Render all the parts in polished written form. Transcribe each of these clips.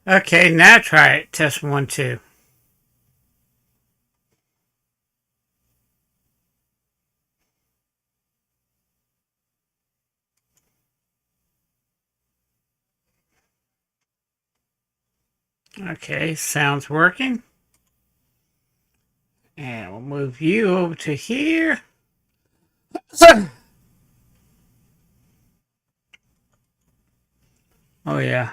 Okay, now try it. Test 1, 2. Okay, sound's working. And we'll move you over to here. Oh, yeah.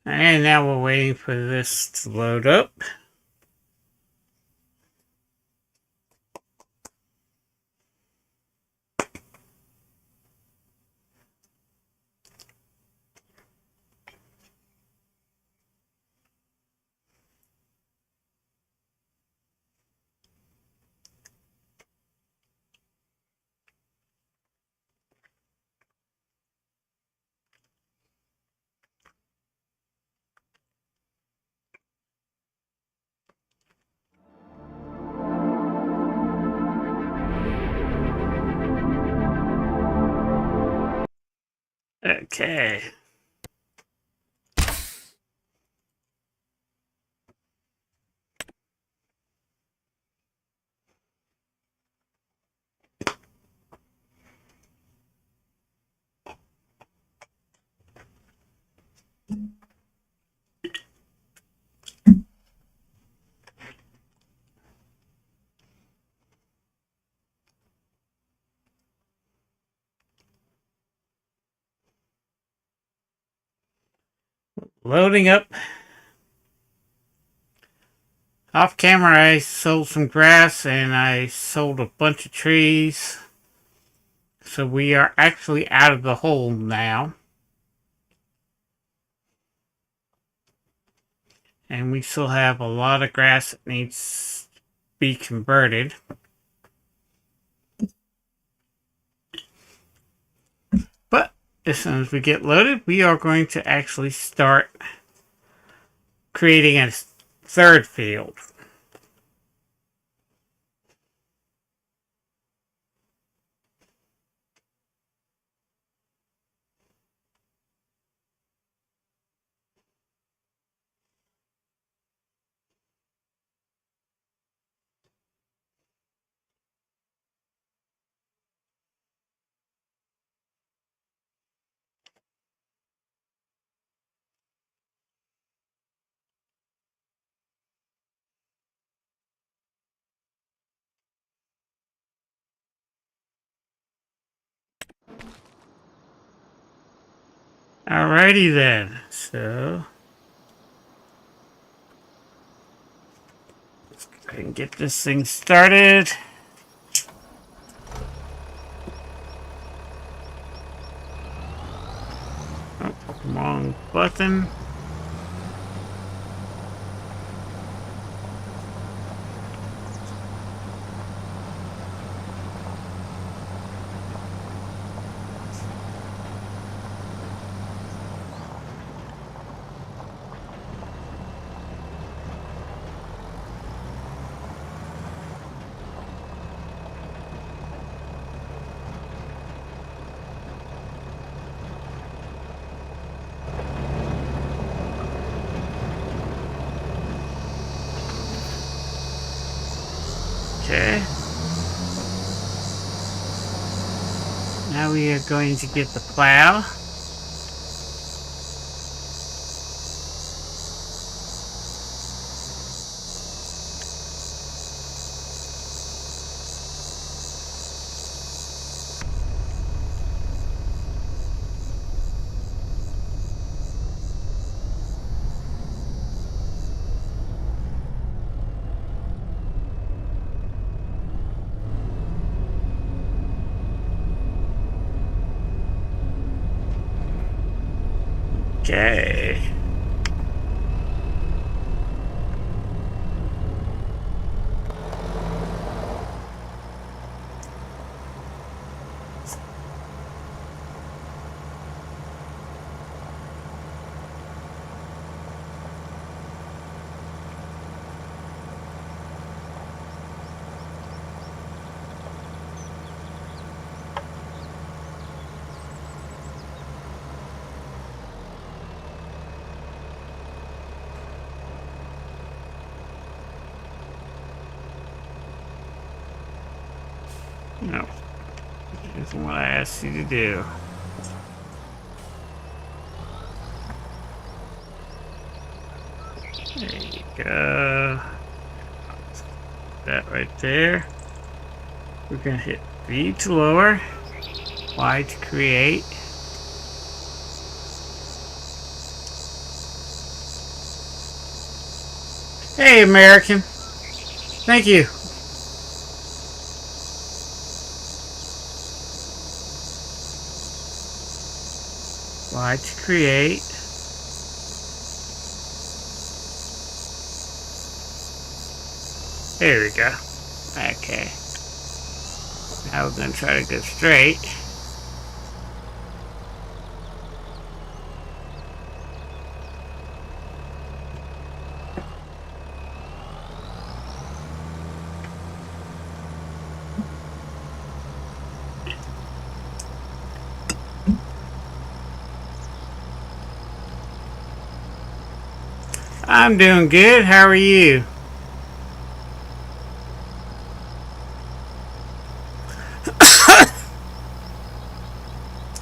And now we're waiting for this to load up. Okay. Loading up. Off camera, I sold some grass and I sold a bunch of trees. So we are actually out of the hole now. And we still have a lot of grass that needs to be converted. But as soon as we get loaded, we are going to actually start creating a third field. Alrighty then, so let's go ahead and get this thing started. Oh, wrong button. Okay. Now we are going to get the plow. Okay. No. That's what I asked you to do. There you go. That right there. We're going to hit V to lower, Y to create. Hey, American. Thank you. Y to create. There we go. Okay. Now we're going to try to go straight. I'm doing good. How are you?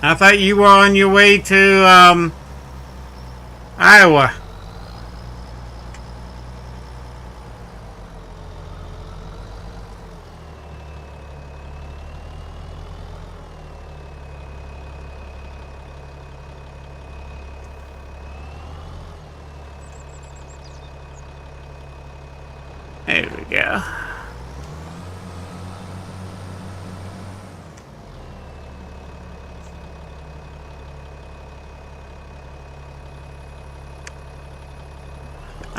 I thought you were on your way to Iowa. There we go.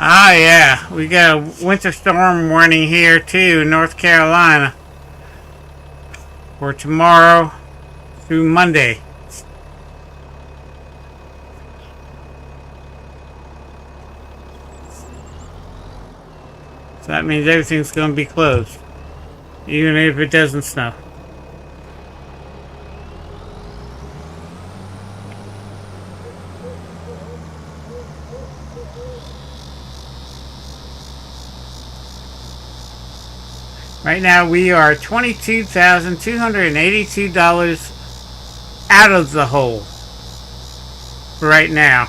Ah, yeah. We got a winter storm warning here, too, in North Carolina. For tomorrow through Monday. So that means everything's going to be closed. Even if it doesn't snow. Right now we are $22,282 out of the hole. Right now.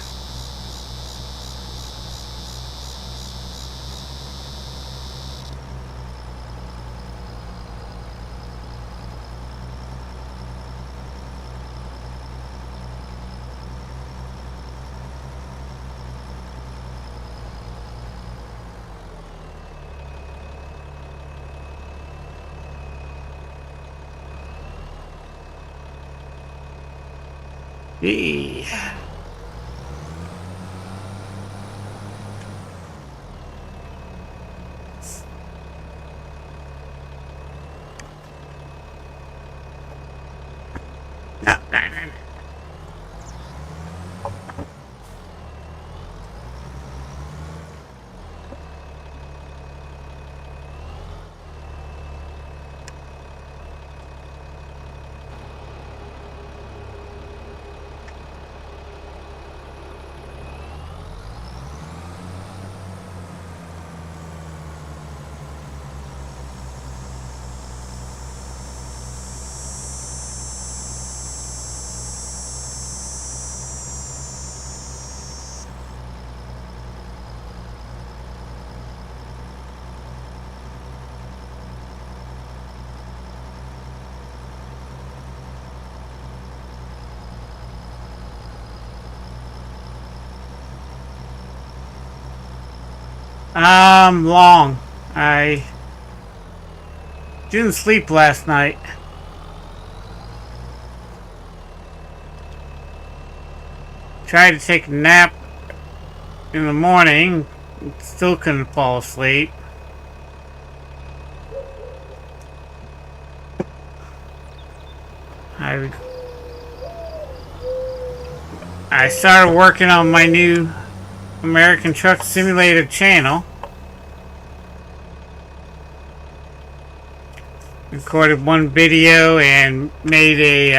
Hey. No, no, no, no. Long. I didn't sleep last night. Tried to take a nap in the morning. Still couldn't fall asleep. I started working on my new American Truck Simulator channel. Recorded one video and made a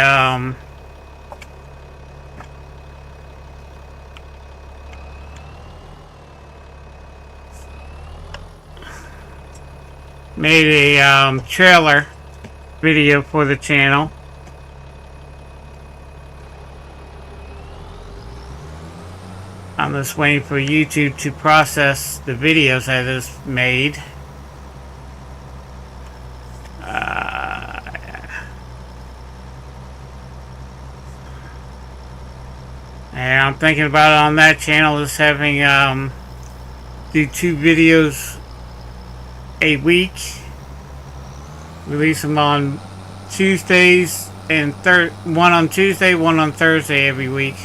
trailer video for the channel. I'm just waiting for YouTube to process the videos I just made. And I'm thinking about it on that channel, just having do 2 videos a week. Release them on Tuesdays and one on Tuesday, one on Thursday every week.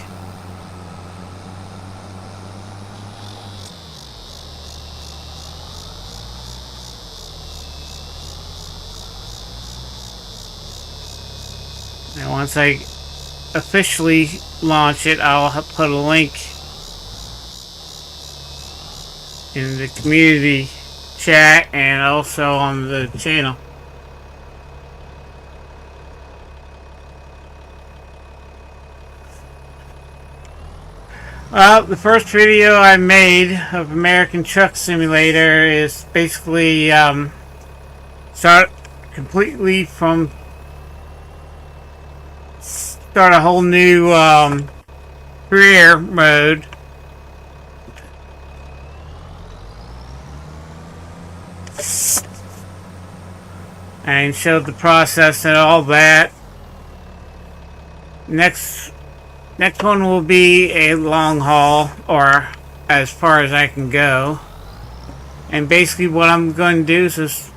And once I officially launch it, I'll put a link in the community chat and also on the channel. Well, the first video I made of American Truck Simulator is basically start completely from start a whole new career mode. And showed the process and all that. Next one will be a long haul, or as far as I can go. And basically what I'm going to do is just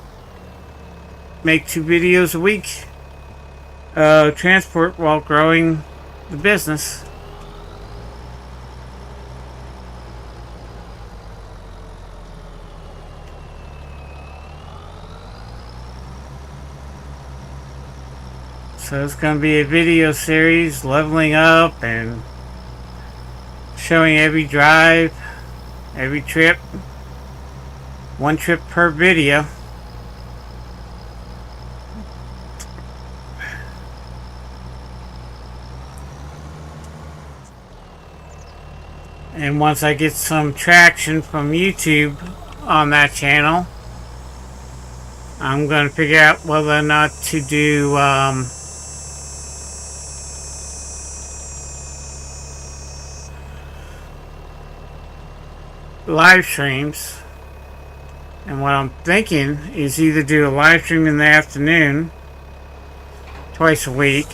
make 2 videos a week. Transport while growing the business. So it's going to be a video series leveling up and showing every drive, every trip, 1 trip per video. And once I get some traction from YouTube on that channel, I'm going to figure out whether or not to do live streams. And what I'm thinking is either do a live stream in the afternoon twice a week,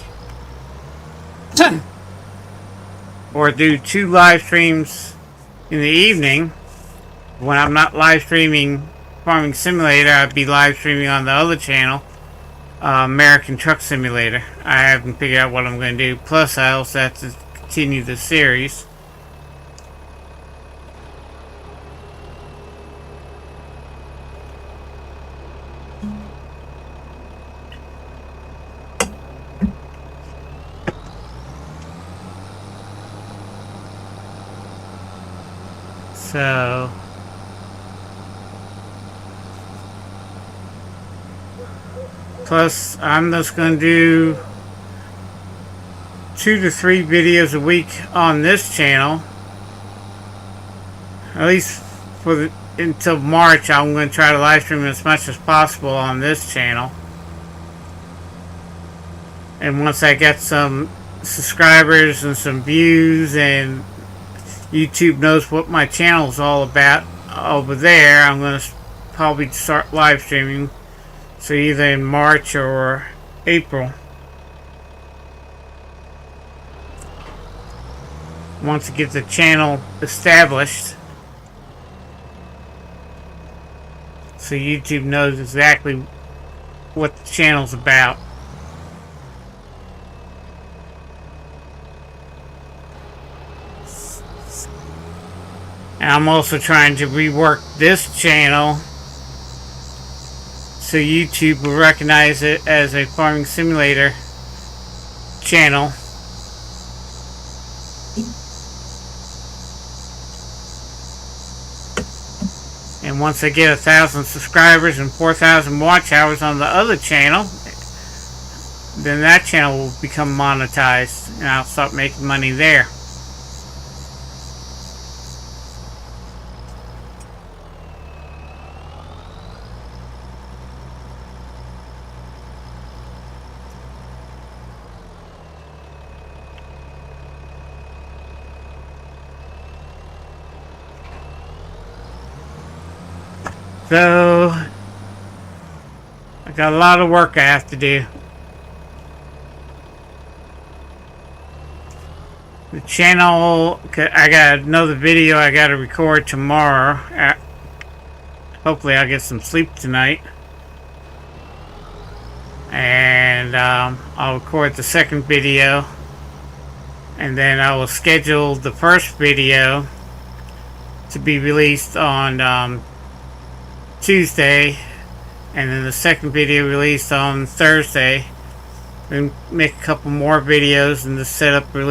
or do 2 live streams in the evening. When I'm not live streaming Farming Simulator, I'd be live streaming on the other channel, American Truck Simulator. I haven't figured out what I'm going to do. Plus, I also have to continue the series. So plus I'm just going to do 2 to 3 videos a week on this channel, at least for until March. I'm going to try to live stream as much as possible on this channel, and once I get some subscribers and some views and YouTube knows what my channel is all about over there, I'm going to probably start live streaming. So either in March or April. Once I get the channel established, so YouTube knows exactly what the channel's about. And I'm also trying to rework this channel so YouTube will recognize it as a Farming Simulator channel. And once I get 1,000 subscribers and 4,000 watch hours on the other channel, then that channel will become monetized and I'll start making money there. So I got a lot of work I have to do. The channel, I got another video I got to record tomorrow. Hopefully I'll get some sleep tonight. And I'll record the second video. And then I will schedule the first video to be released on Tuesday. And then the second video released on Thursday. Then make a couple more videos and just set up the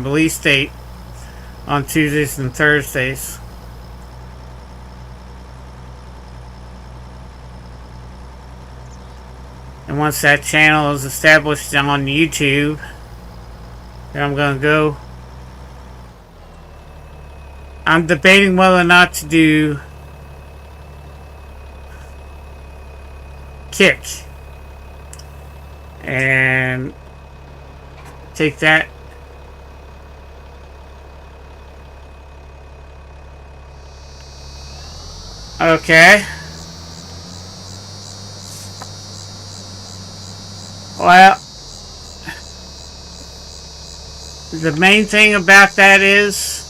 release date on Tuesdays and Thursdays. And once that channel is established on YouTube, then I'm going to go. I'm debating whether or not to do Kick and take that. Okay. Well, the main thing about that is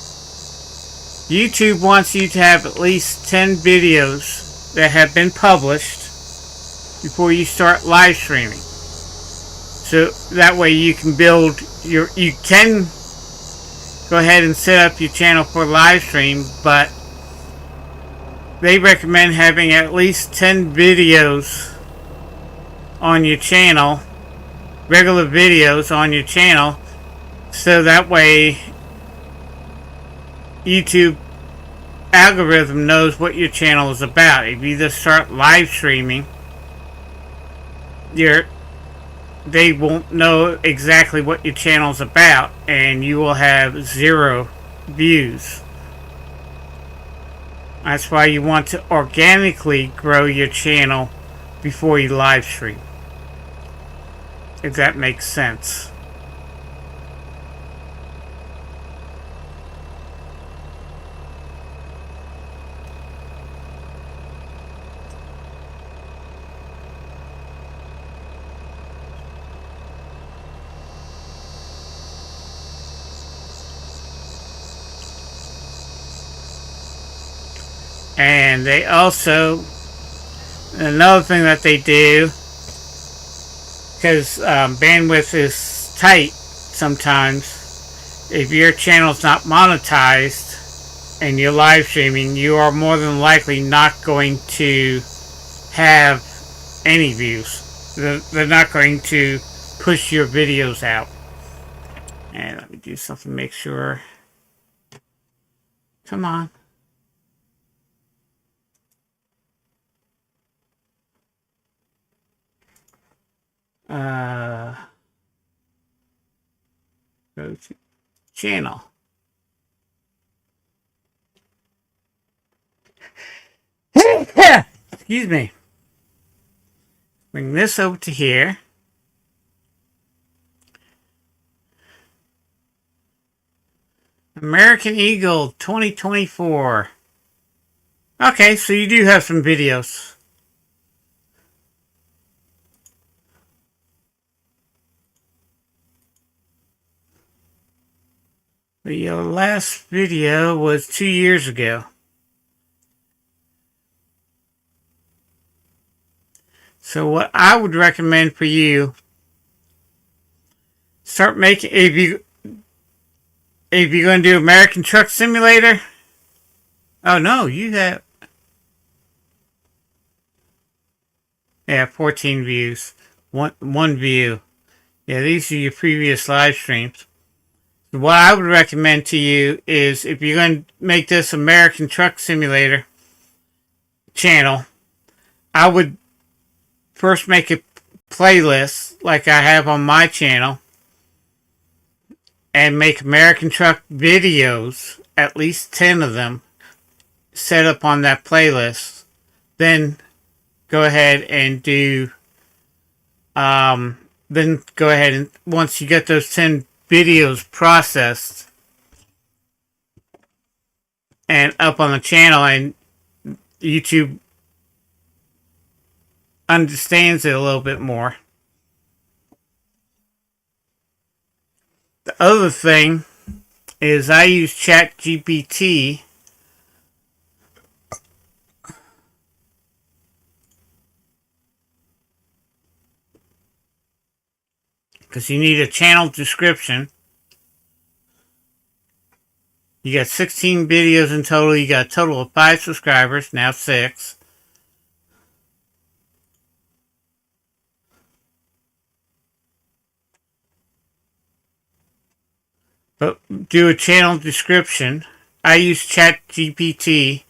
YouTube wants you to have at least 10 videos that have been published before you start live streaming. So that way you can you can go ahead and set up your channel for live stream, but they recommend having at least 10 videos on your channel, regular videos on your channel, so that way YouTube algorithm knows what your channel is about. If you just start live streaming, they won't know exactly what your channel is about, and you will have 0 views. That's why you want to organically grow your channel before you live stream, if that makes sense. And they also, another thing that they do, because bandwidth is tight sometimes, if your channel's not monetized and you're live streaming, you are more than likely not going to have any views. They're not going to push your videos out. And let me do something to make sure. Come on. Go to channel. Excuse me. Bring this over to here. American Eagle 2024. Okay, so you do have some videos. Your last video was 2 years ago. So what I would recommend for you, start making, if you're going to do American Truck Simulator. Oh no, you have, yeah, 14 views, one view. Yeah, these are your previous live streams. What I would recommend to you is, if you're going to make this American Truck Simulator channel, I would first make a playlist like I have on my channel and make American Truck videos, at least 10 of them, set up on that playlist. Then go ahead and do, once you get those 10 videos processed and up on the channel, and YouTube understands it a little bit more. The other thing is I use ChatGPT because you need a channel description. You got 16 videos in total. You got a total of 5 subscribers, now 6. But do a channel description. I use ChatGPT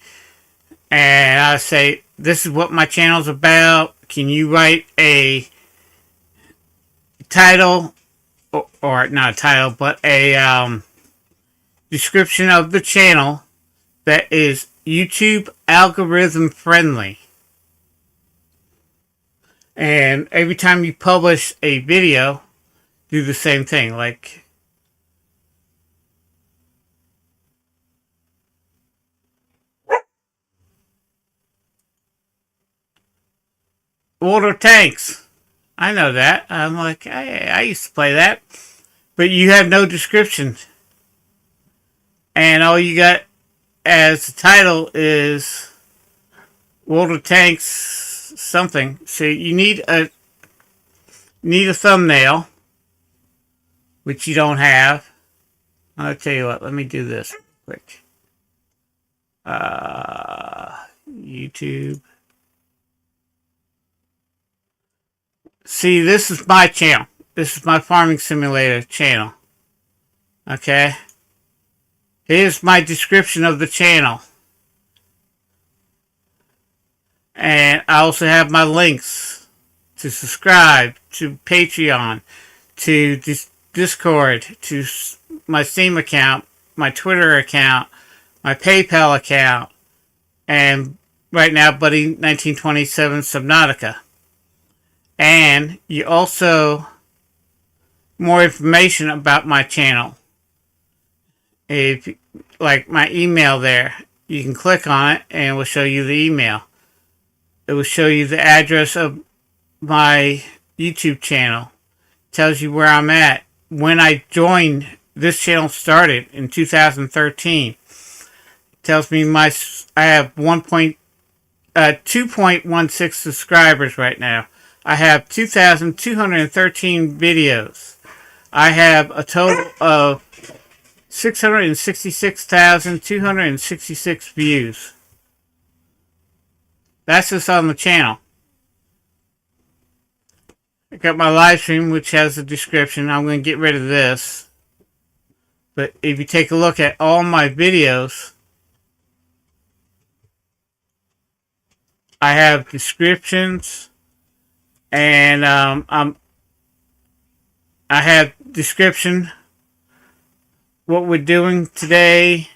and I say, this is what my channel's about. Can you write a title, or not a title, but a description of the channel that is YouTube algorithm friendly? And every time you publish a video, do the same thing. Like, water tanks. I know that. I'm like, I used to play that. But you have no description. And all you got as the title is water tanks something. So you need a thumbnail, which you don't have. I'll tell you what, let me do this quick. YouTube. See, this is my channel. This is my farming simulator channel. Okay. Here's my description of the channel. And I also have my links to subscribe, to Patreon, to Discord, to my Steam account, my Twitter account, my PayPal account, and right now, Buddy 1927 Subnautica. And you also, more information about my channel. If, like my email there, you can click on it and it will show you the email. It will show you the address of my YouTube channel. Tells you where I'm at. When I joined, this channel started in 2013. Tells me I have 2.16 subscribers right now. I have 2,213 videos. I have a total of 666,266 views. That's just on the channel. I got my live stream, which has a description. I'm going to get rid of this. But if you take a look at all my videos, I have descriptions, and I have description, what we're doing today,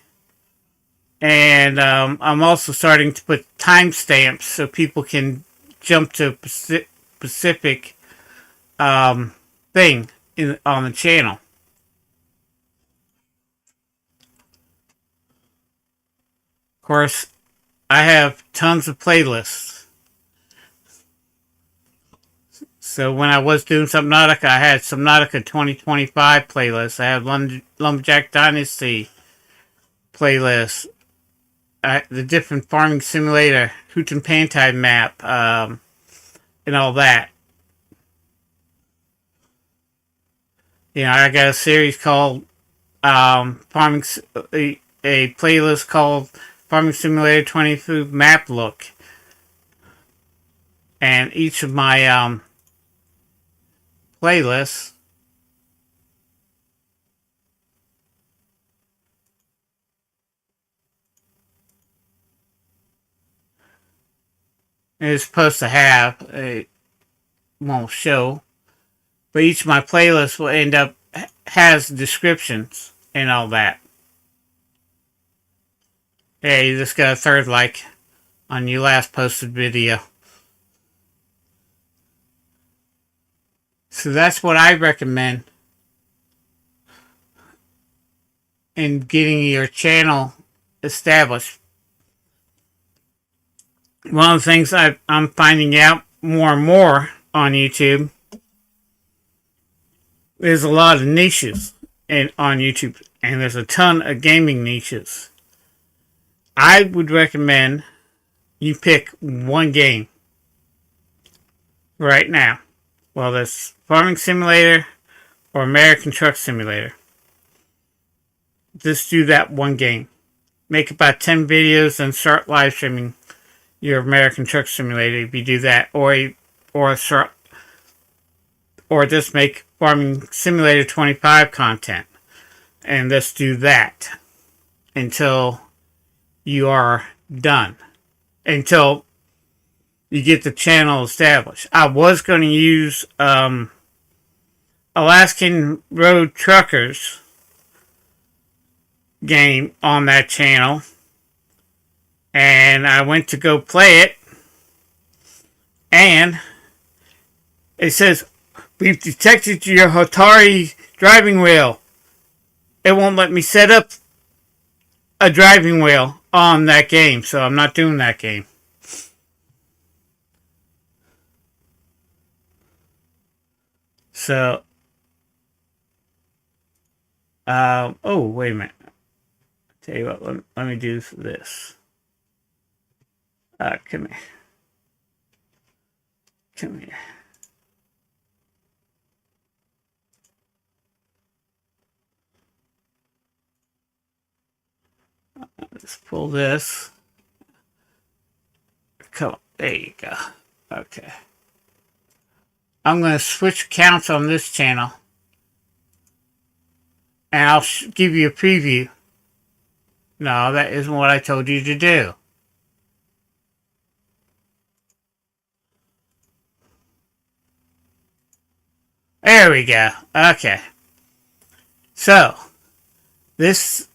and I'm also starting to put timestamps so people can jump to specific thing on the channel. Of course, I have tons of playlists. So when I was doing Subnautica, I had Subnautica 2025 playlist. I had Lumberjack Dynasty playlist. The different farming simulator, Hoot and Pantai map, and all that. You know, I got a series called farming, a playlist called Farming Simulator 22 Map Look, and each of my playlists is supposed to have won't show, but each of my playlists will end up has descriptions and all that. Hey, you just got a third like on your last posted video. So that's what I recommend in getting your channel established. one of the things I'm finding out more and more on YouTube is a lot of niches on YouTube, and there's a ton of gaming niches. I would recommend you pick one game right now. Well, that's Farming Simulator or American Truck Simulator. Just do that one game. Make about 10 videos and start live streaming your American Truck Simulator if you do that, or just make Farming Simulator 25 content and just do that until you are done, until you get the channel established. I was going to use Alaskan Road Truckers game on that channel, and I went to go play it, and it says, "We've detected your Hotari driving wheel." It won't let me set up a driving wheel on that game, so I'm not doing that game. So, oh, wait a minute. Tell you what, let me do this. Come here. Come here. Let's pull this. Come on, there you go. Okay. I'm going to switch accounts on this channel, and I'll give you a preview. No, that isn't what I told you to do. There we go. Okay. So, this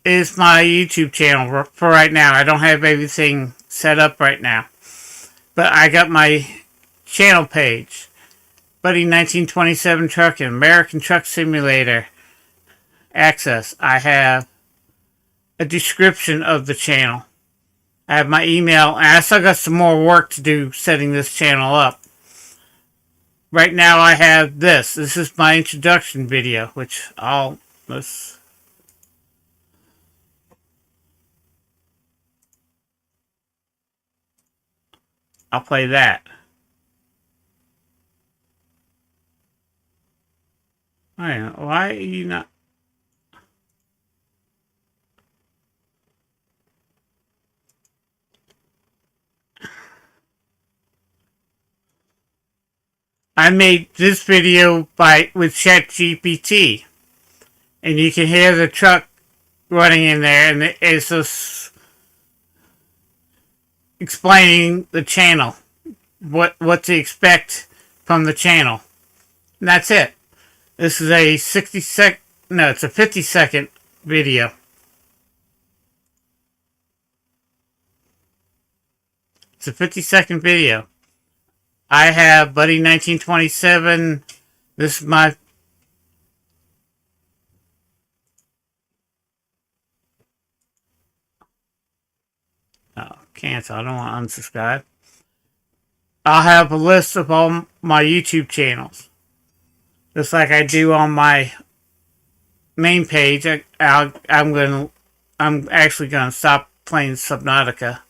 is my YouTube channel for right now. I don't have everything set up right now, but I got my channel page, Buddy 1927 Trucking, American Truck Simulator Access. I have a description of the channel. I have my email, and I still got some more work to do setting this channel up. Right now I have this. This is my introduction video, which I'll play that. Why are you not? I made this video with ChatGPT, and you can hear the truck running in there, and it's just explaining the channel, what to expect from the channel, and that's it. This is a 60-second, no, it's a 50-second video. It's a 50-second video. I have Buddy 1927. This is my... Oh, cancel. I don't want to unsubscribe. I'll have a list of all my YouTube channels, just like I do on my main page. I'm actually gonna stop playing Subnautica.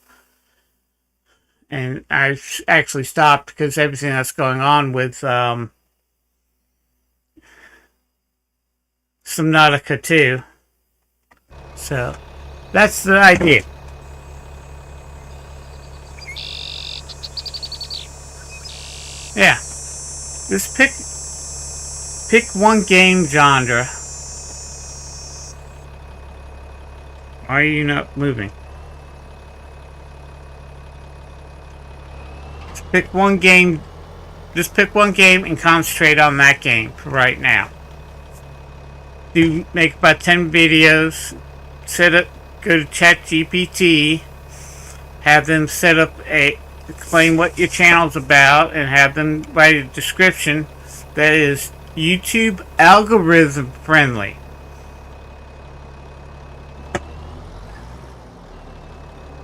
And I've actually stopped because everything that's going on with Subnautica 2. So, that's the idea. Yeah. Just pick one game genre. Why are you not moving? Pick one game. Just pick one game and concentrate on that game for right now. Make about 10 videos. Go to ChatGPT. Have them explain what your channel's about, and have them write a description that is YouTube algorithm friendly.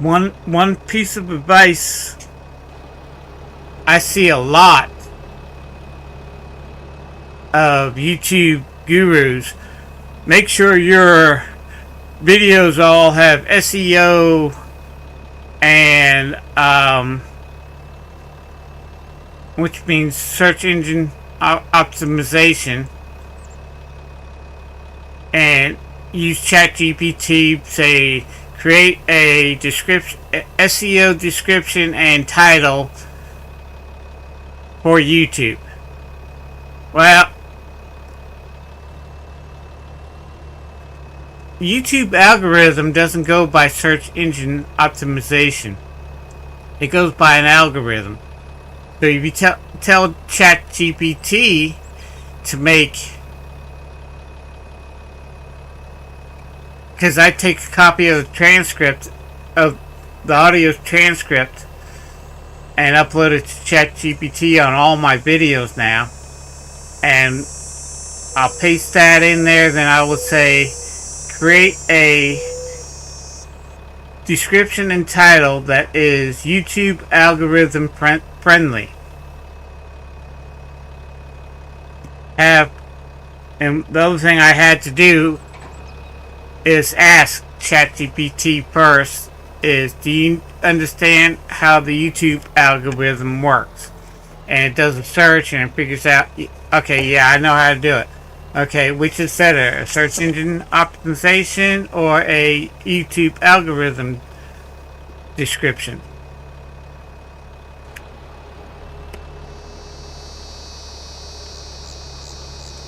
One piece of advice I see a lot of YouTube gurus: make sure your videos all have SEO and which means search engine optimization, and use ChatGPT. Say, create a description, SEO description and title for YouTube. Well, YouTube algorithm doesn't go by search engine optimization. It goes by an algorithm. So if you tell ChatGPT to make, because I take a copy of the transcript of the audio transcript and upload it to ChatGPT on all my videos now, and I'll paste that in there. Then I will say, create a description and title that is YouTube algorithm friendly. And the other thing I had to do is ask ChatGPT first, is, do you understand how the YouTube algorithm works? And it does a search and it figures out, okay, yeah, I know how to do it. Okay, which is better, a search engine optimization or a YouTube algorithm description?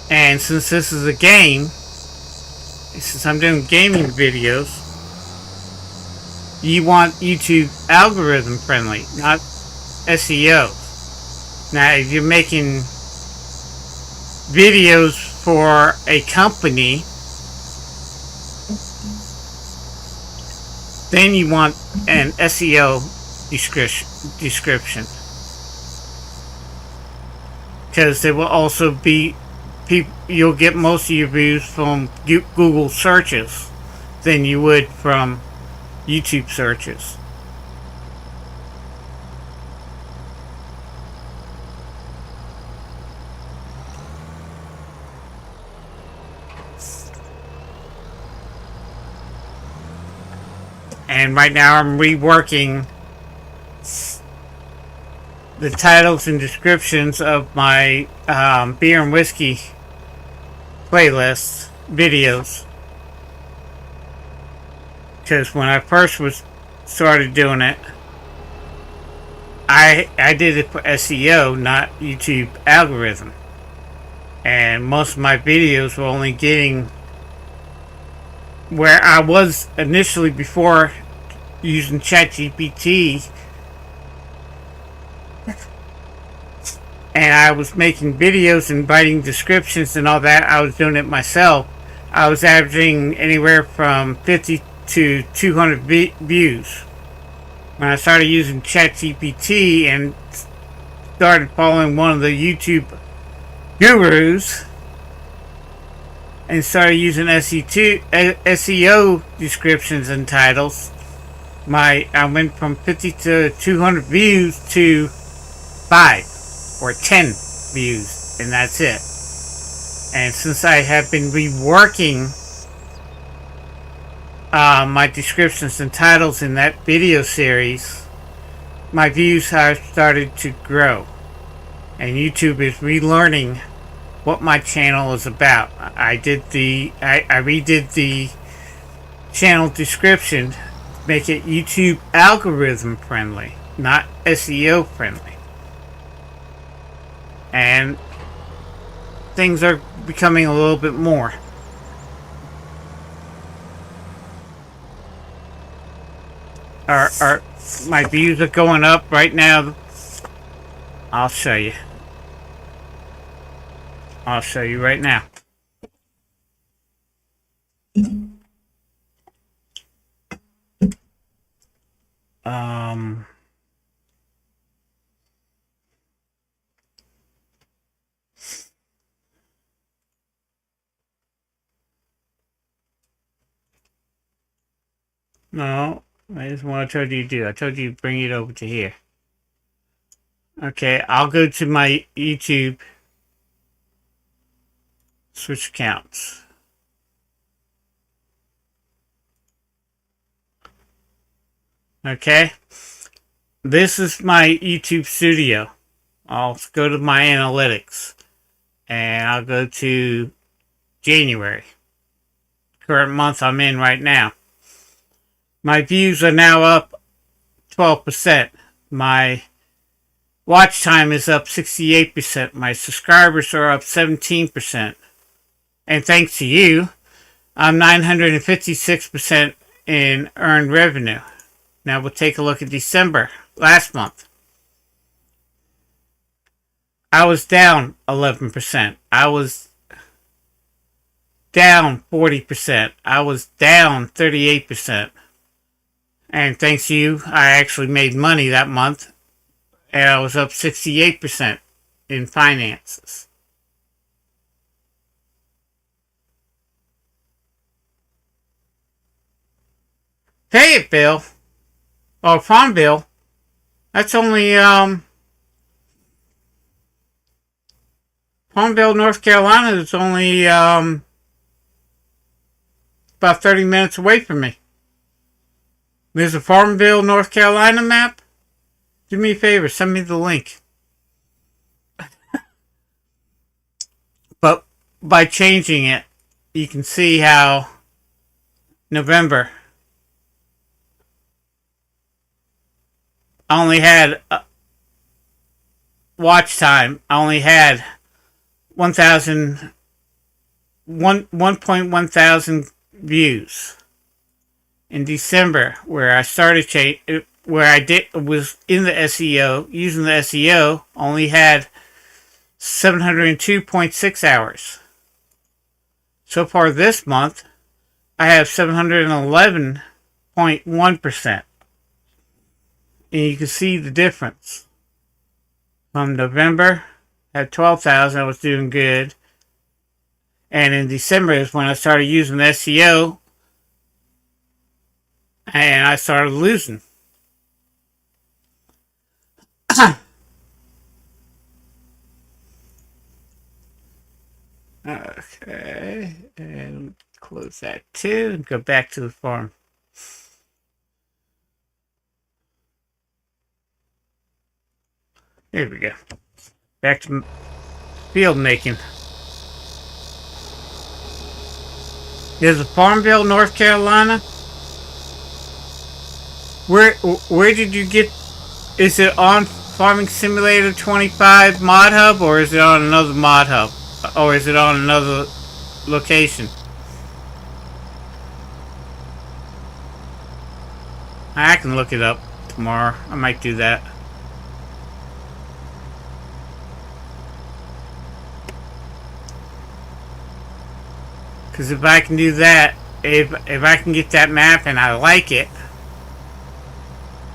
And since this is a game, since I'm doing gaming videos, you want YouTube algorithm friendly, not SEO. Now, if you're making videos for a company, then you want an SEO description, because there will also be you'll get most of your views from Google searches than you would from YouTube searches. And right now I'm reworking the titles and descriptions of my beer and whiskey playlists videos, because when I first started doing it, I did it for SEO, not YouTube algorithm, and most of my videos were only getting where I was initially before using ChatGPT, and I was making videos and writing descriptions and all that. I was doing it myself. I was averaging anywhere from 50 to 200 views. When I started using ChatGPT and started following one of the YouTube gurus and started using SEO descriptions and titles, I went from 50 to 200 views to 5 or 10 views, and that's it. And since I have been reworking my descriptions and titles in that video series, my views have started to grow, and YouTube is relearning what my channel is about. I redid the channel description to make it YouTube algorithm friendly, not SEO friendly. And things are becoming a little bit more. My views are going up right now. I'll show you. I'll show you right now. No. That's what I told you to do. I told you to bring it over to here. Okay, I'll go to my YouTube. Switch accounts. Okay. This is my YouTube studio. I'll go to my analytics. And I'll go to January. Current month I'm in right now. My views are now up 12%. My watch time is up 68%. My subscribers are up 17%. And thanks to you, I'm 956% in earned revenue. Now we'll take a look at December, last month. I was down 11%. I was down 40%. I was down 38%. And thanks to you, I actually made money that month. And I was up 68% in finances. Fayetteville, or Farmville, that's only, Farmville, North Carolina is only, about 30 minutes away from me. There's a Farmville, North Carolina map. Do me a favor, send me the link. But by changing it, you can see how November I only had watch time. I only had 1.1 thousand views. In December, where I started where I was in the SEO, using the SEO, only had 702.6 hours. So far this month, I have 711.1%. And you can see the difference. From November, at 12,000, I was doing good. And in December is when I started using the SEO, and I started losing. Okay, and close that too, and go back to the farm. There we go. Back to field making. There's a Farmville, North Carolina. Where did you get? Is it on Farming Simulator 25 Mod Hub, or is it on another Mod Hub, or is it on another location? I can look it up tomorrow. I might do that. Because if I can do that, if I can get that map and I like it,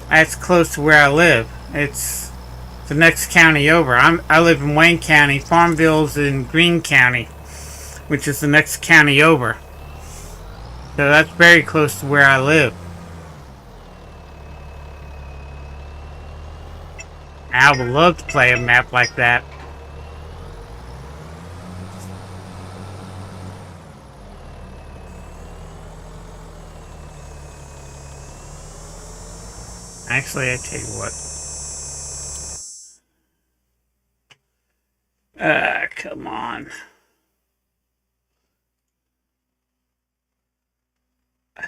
that's close to where I live. It's the next county over. I live in Wayne County. Farmville's in Greene County, which is the next county over. So that's very close to where I live. I would love to play a map like that. Actually, I tell you what. Come on.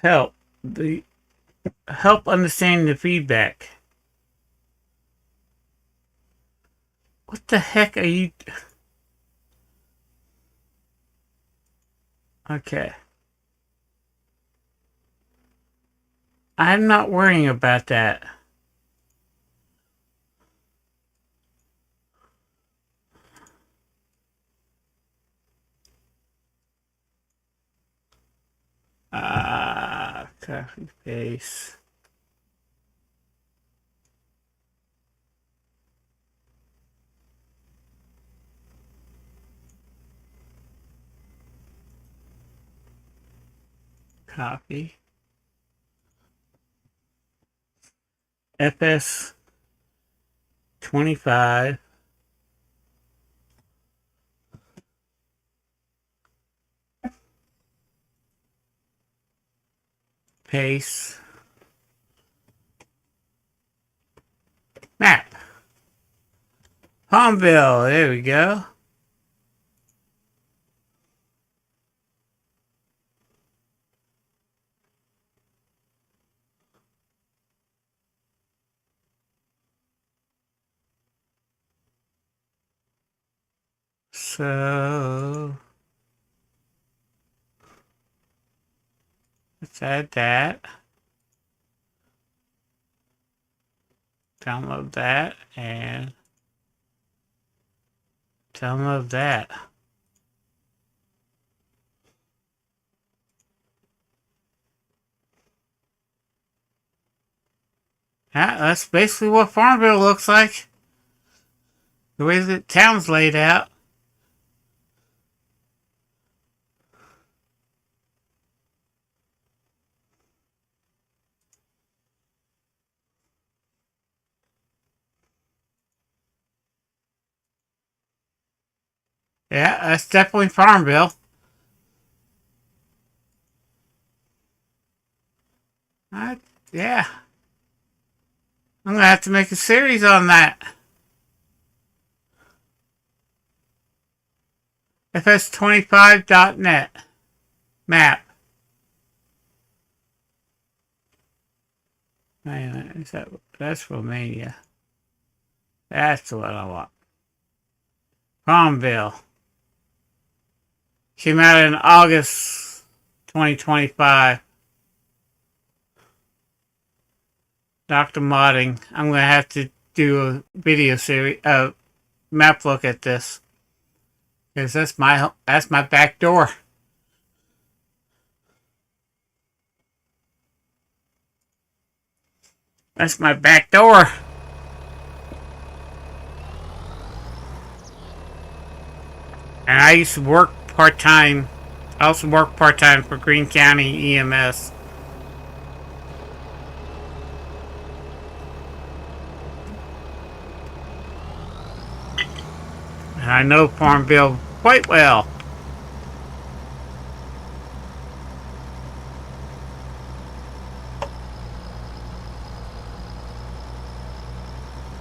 Help understanding the feedback. What the heck are you? Okay. I'm not worrying about that. Copy paste. Copy. FS25 paste map. Palmville, there we go. So let's add that. Download that and download that. Yeah, that's basically what Farmville looks like. The way the town's laid out. Yeah, that's definitely Farmville. Yeah. I'm gonna have to make a series on that. FS25.net map. Is that's Romania. That's what I want. Farmville. Came out in August 2025. Dr. Modding. I'm gonna have to do a video series, map look at this, because that's my back door. That's my back door. And I used to work part-time. I also work part-time for Greene County EMS. And I know Farmville quite well.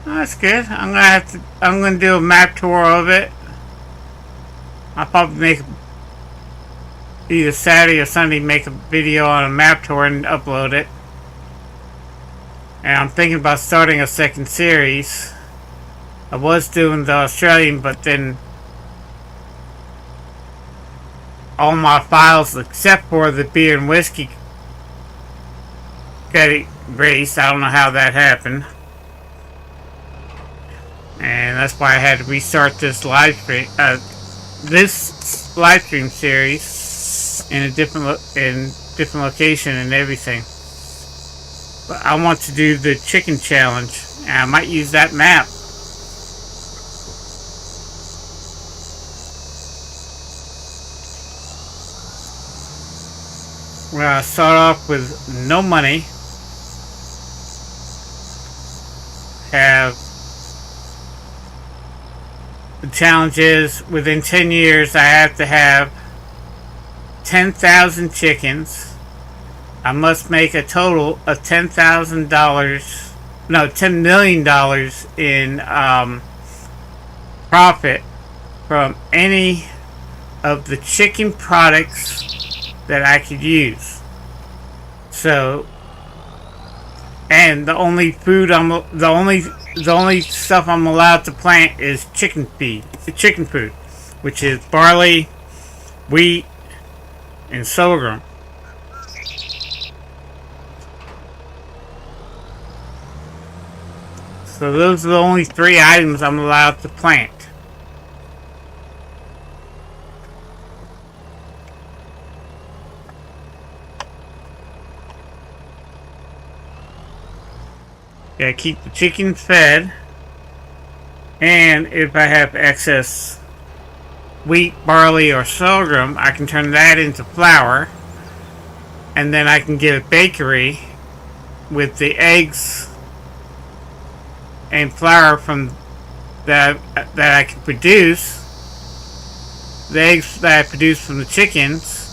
That's good. I'm gonna do a map tour of it. I'll probably make either Saturday or Sunday, make a video on a map tour and upload it. And I'm thinking about starting a second series. I was doing the Australian, but then all my files except for the beer and whiskey got erased. I don't know how that happened. And that's why I had to restart this live stream series in a different location and everything. But I want to do the chicken challenge, and I might use that map. Where I start off with no money, have the challenge is within 10 years I have to have 10,000 chickens. I must make a total of $10,000, no, $10 million in profit from any of the chicken products that I could use. So, and the only stuff I'm allowed to plant is chicken food, which is barley, wheat, and sorghum. So those are the only 3 items I'm allowed to plant. Gotta keep the chickens fed, and if I have excess wheat, barley, or sorghum, I can turn that into flour, and then I can get a bakery with the eggs and flour from that I can produce, the eggs that I produce from the chickens,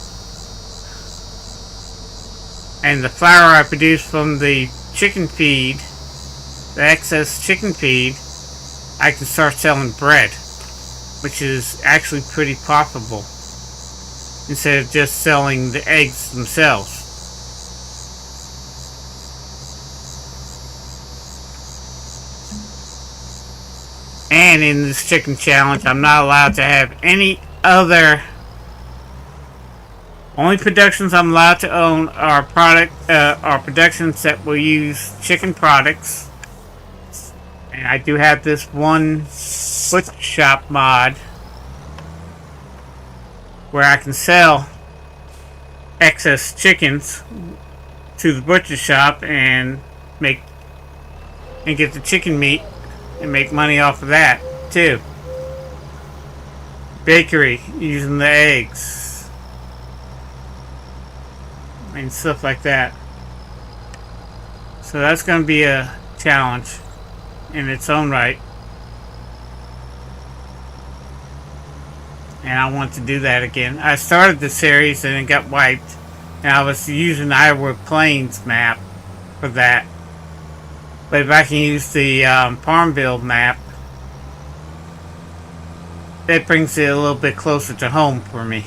and the flour I produce from the chicken feed, the excess chicken feed, I can start selling bread, which is actually pretty profitable, instead of just selling the eggs themselves. And in this chicken challenge, I'm not allowed to have any other. Only productions I'm allowed to own are productions that will use chicken products. And I do have this one butcher shop mod where I can sell excess chickens to the butcher shop and get the chicken meat and make money off of that too. Bakery, using the eggs and stuff like that. So that's going to be a challenge in its own right, and I want to do that again. I started the series and it got wiped, and I was using the Iowa Plains map for that. But if I can use the Farmville map, that brings it a little bit closer to home for me.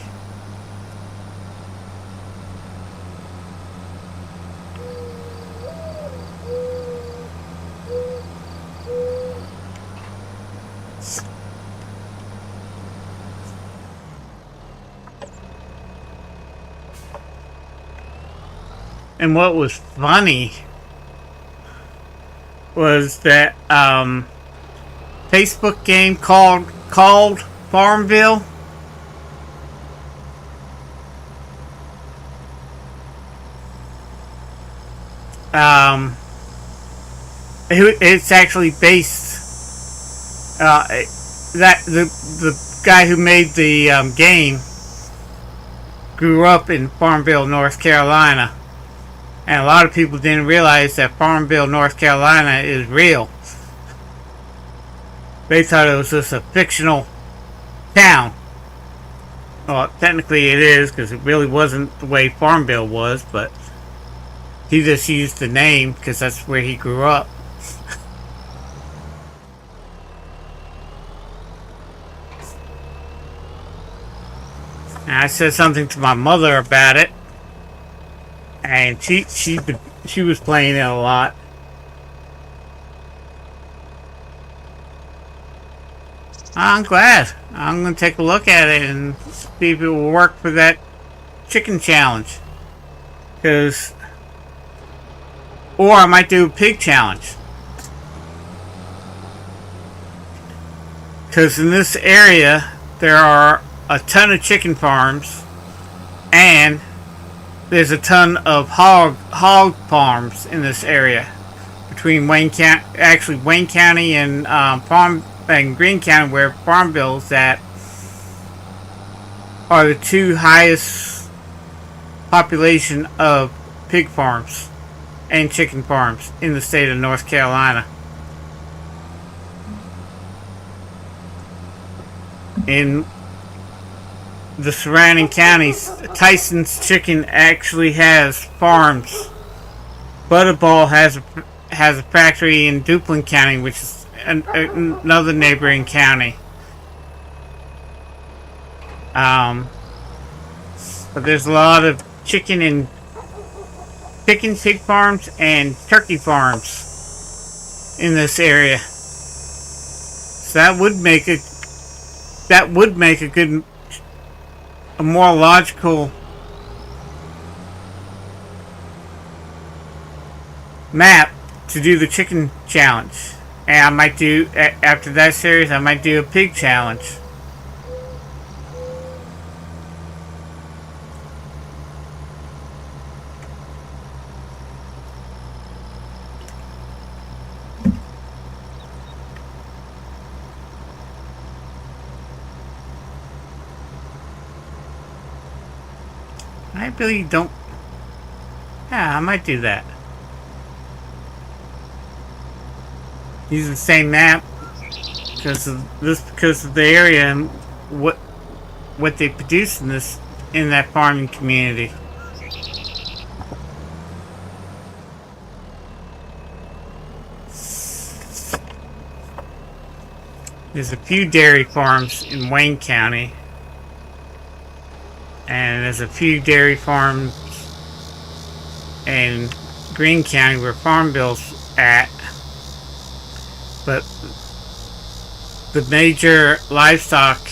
And what was funny was that Facebook game called Farmville. It's actually based that the guy who made the game grew up in Farmville, North Carolina. And a lot of people didn't realize that Farmville, North Carolina is real. They thought it was just a fictional town. Well, technically it is, because it really wasn't the way Farmville was, but he just used the name because that's where he grew up. And I said something to my mother about it, and she was playing it a lot. I'm glad. I'm going to take a look at it and see if it will work for that chicken challenge. Or I might do a pig challenge. Because in this area, there are a ton of chicken farms, and there's a ton of hog farms in this area. Between Wayne County and Greene County, where Farmville's at, are the two highest population of pig farms and chicken farms in the state of North Carolina. In the surrounding counties, Tyson's Chicken actually has farms. Butterball has a factory in Duplin County, which is another neighboring county. But there's a lot of pig farms and turkey farms in this area. So that would make a more logical map to do the chicken challenge. And I might do, after that series, I might do a pig challenge. I really don't. Yeah, I might do that. using the same map because of the area and what they produce in that farming community. There's a few dairy farms in Wayne County, and there's a few dairy farms in Greene County where Farm Bill's at, but the major livestock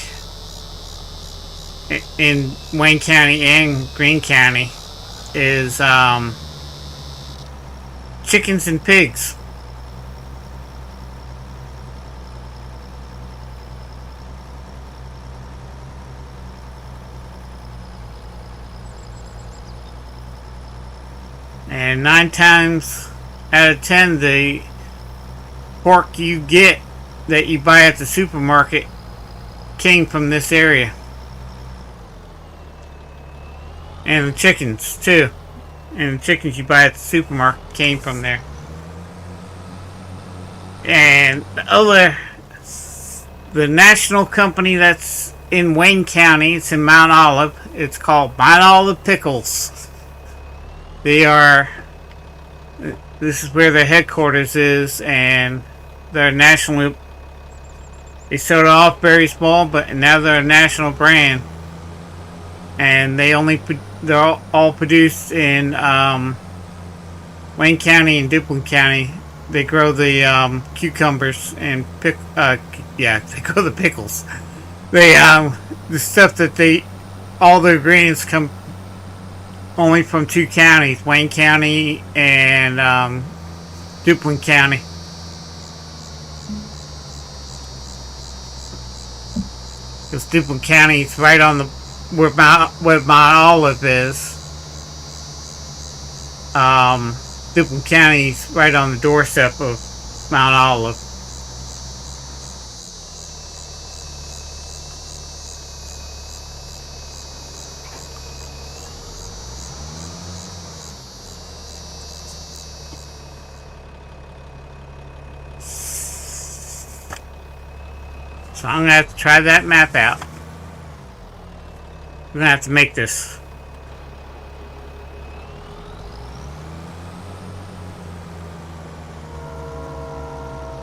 in Wayne County and Greene County is chickens and pigs. And 9 times out of 10, the pork you get that you buy at the supermarket came from this area. And the chickens too. And the chickens you buy at the supermarket came from there. And the national company that's in Wayne County, it's in Mount Olive. It's called Mount Olive Pickles. This is where their headquarters is, and they're nationally. They started off very small, but now they're a national brand, and they're all produced in Wayne County and Duplin County. They grow the cucumbers and they grow the pickles. They the stuff that all the ingredients come only from 2 counties, Wayne County and Duplin County. Because Duplin County is right on where Mount Olive is. Duplin County is right on the doorstep of Mount Olive. So I'm going to have to try that map out. We're going to have to make this.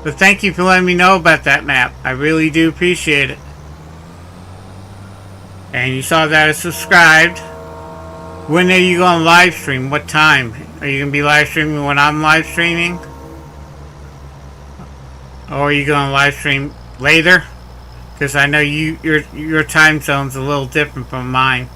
But thank you for letting me know about that map. I really do appreciate it. And you saw that I subscribed. When are you going to live stream? What time? Are you going to be live streaming when I'm live streaming? Or are you going to live stream later? Because I know your time zone's a little different from mine.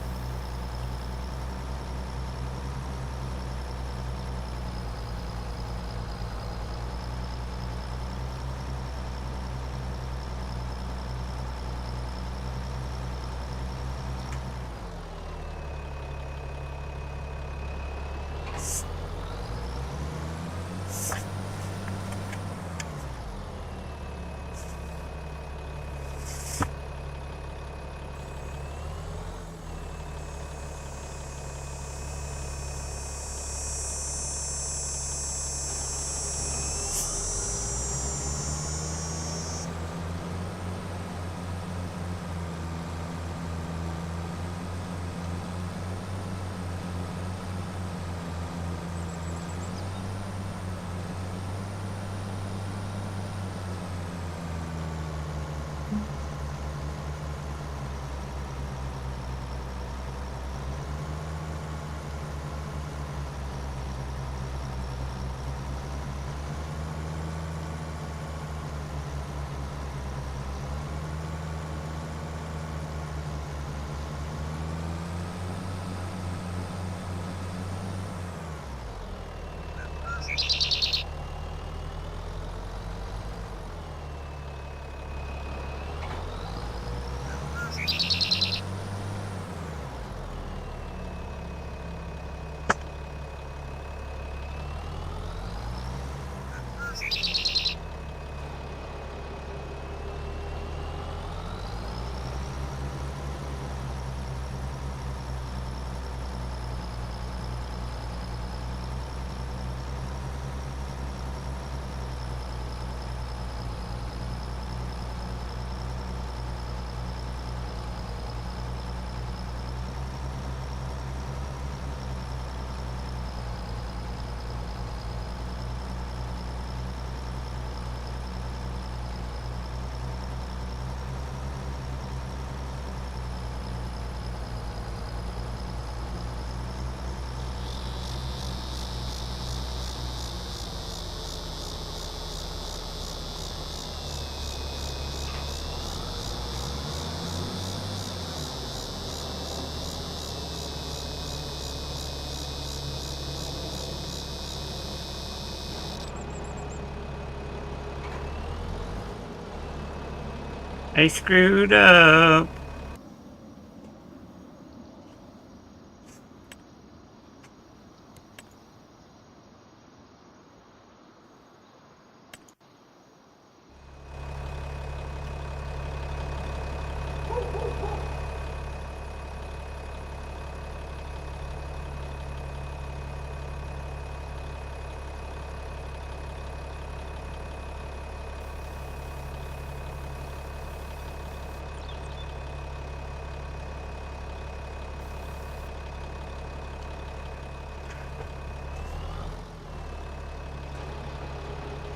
I screwed up.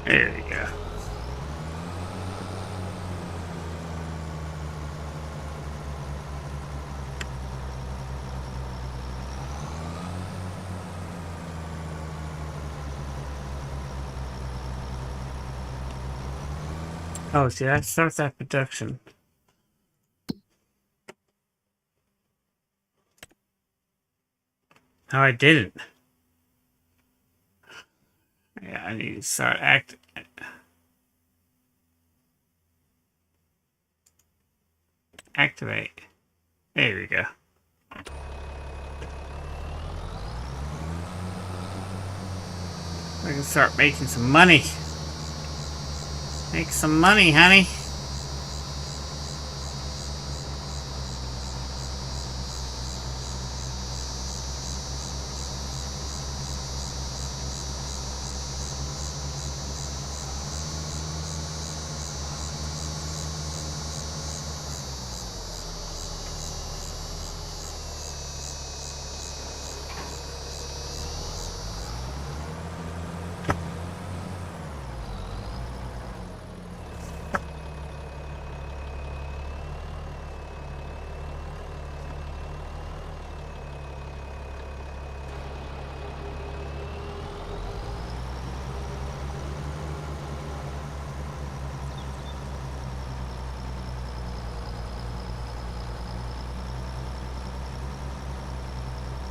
There we go. Oh, see, that starts that production. No, I didn't. Yeah, I need to start activate. There we go. I can start making some money. Make some money, honey.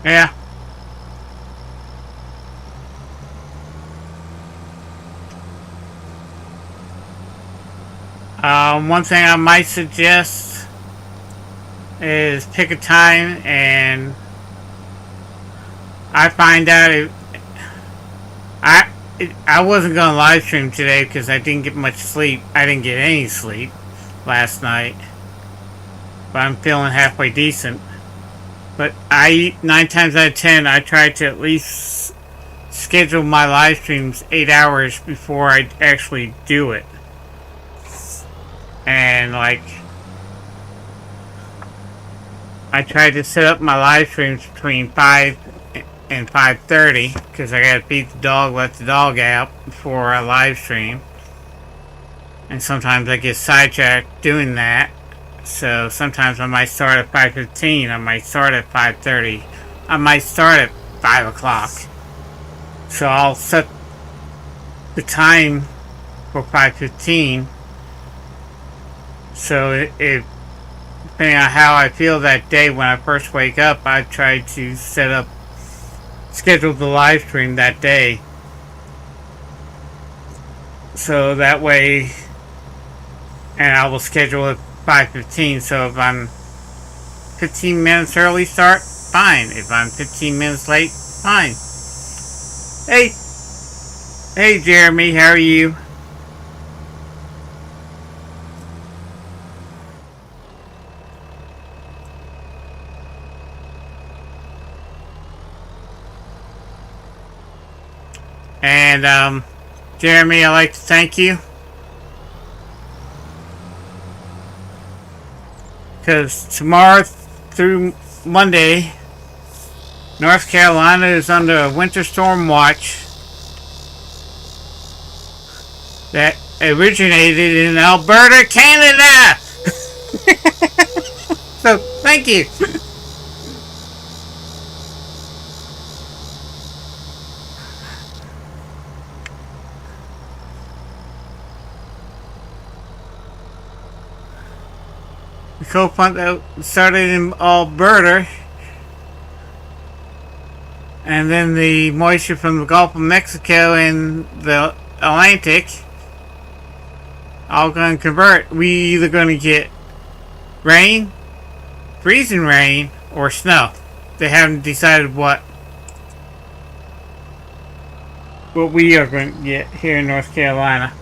Yeah. One thing I might suggest is pick a time, and I find out I wasn't going to live stream today because I didn't get much sleep. I didn't get any sleep last night, but I'm feeling halfway decent. But 9 times out of 10, I try to at least schedule my live streams 8 hours before I actually do it. And like, I try to set up my live streams between 5 and 5:30 because I gotta feed the dog, let the dog out before I live stream. And sometimes I get sidetracked doing that. So sometimes I might start at 5:15, I might start at 5:30, I might start at 5 o'clock. So I'll set the time for 5:15. So if depending on how I feel that day when I first wake up, I try to schedule the live stream that day. So that way, and I will schedule it 5:15. So if I'm 15 minutes early start, fine. If I'm 15 minutes late, fine. Hey Jeremy, how are you? And Jeremy, I'd like to thank you. Because tomorrow through Monday, North Carolina is under a winter storm watch that originated in Alberta, Canada. So, thank you. The cold front that started in Alberta, and then the moisture from the Gulf of Mexico and the Atlantic all going to convert. We either going to get rain, freezing rain, or snow. They haven't decided what we are going to get here in North Carolina.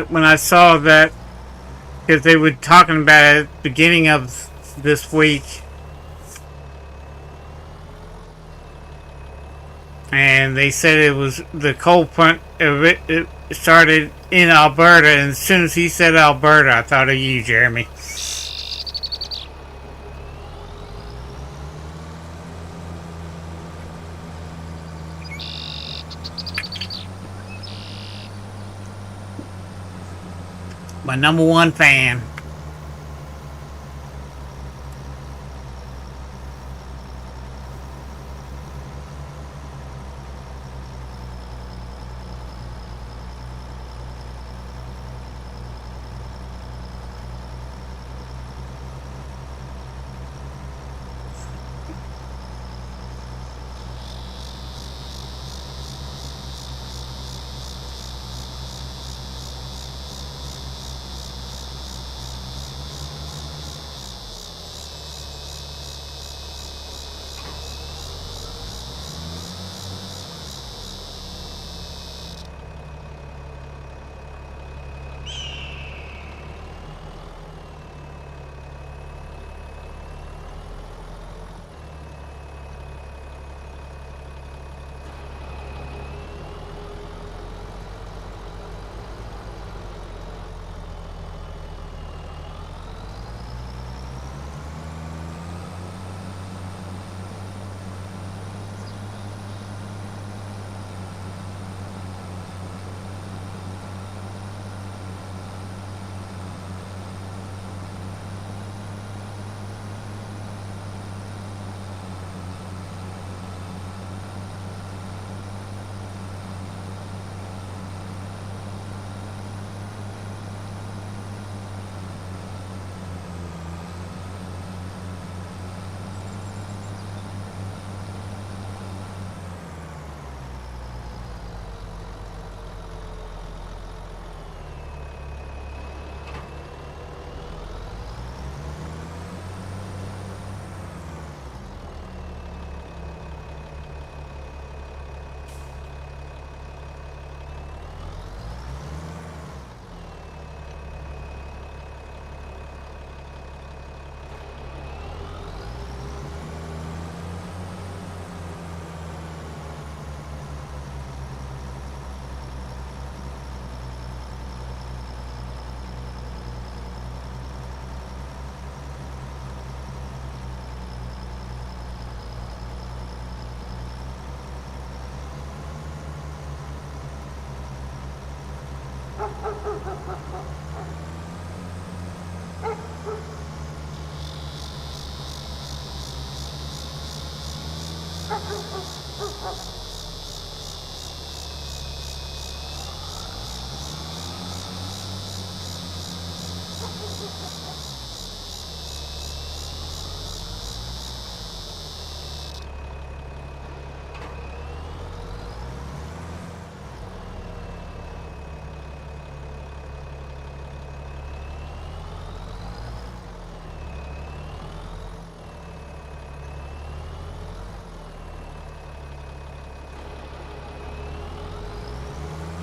When I saw that, because they were talking about it at the beginning of this week, and they said it was the cold front. It started in Alberta, and as soon as he said Alberta, I thought of you, Jeremy. My number one fan.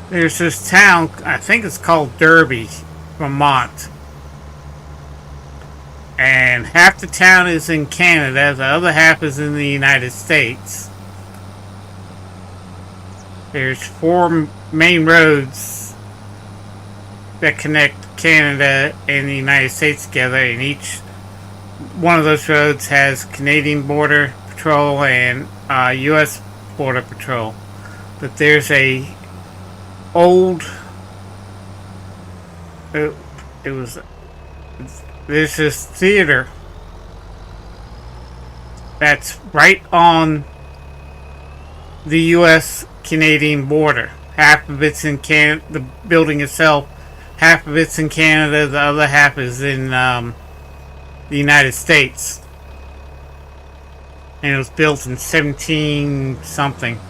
There's this town, I think it's called Derby, Vermont. And half the town is in Canada, the other half is in the United States. There's 4 main roads that connect Canada and the United States together, and each one of those roads has Canadian Border Patrol and U.S. Border Patrol. But there's a old It was there's this theater that's right on the U.S.-Canadian border. Half of it's in Canada, the building itself. Half of it's in Canada. The other half is in the United States. And it was built in 17 something.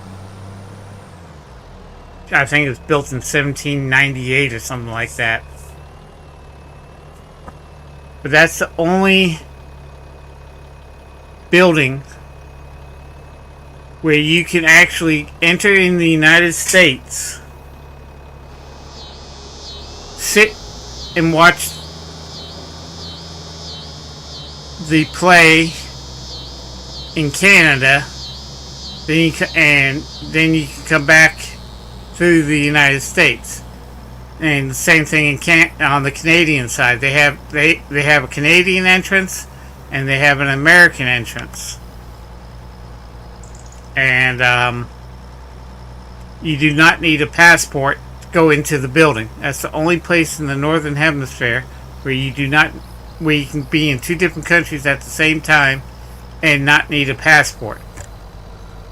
I think it was built in 1798 or something like that. But that's the only building where you can actually enter in the United States, sit and watch the play in Canada, then you can come back through the United States. And the same thing on the Canadian side. They have a Canadian entrance and they have an American entrance. And you do not need a passport to go into the building. That's the only place in the Northern Hemisphere where you can be in two different countries at the same time and not need a passport.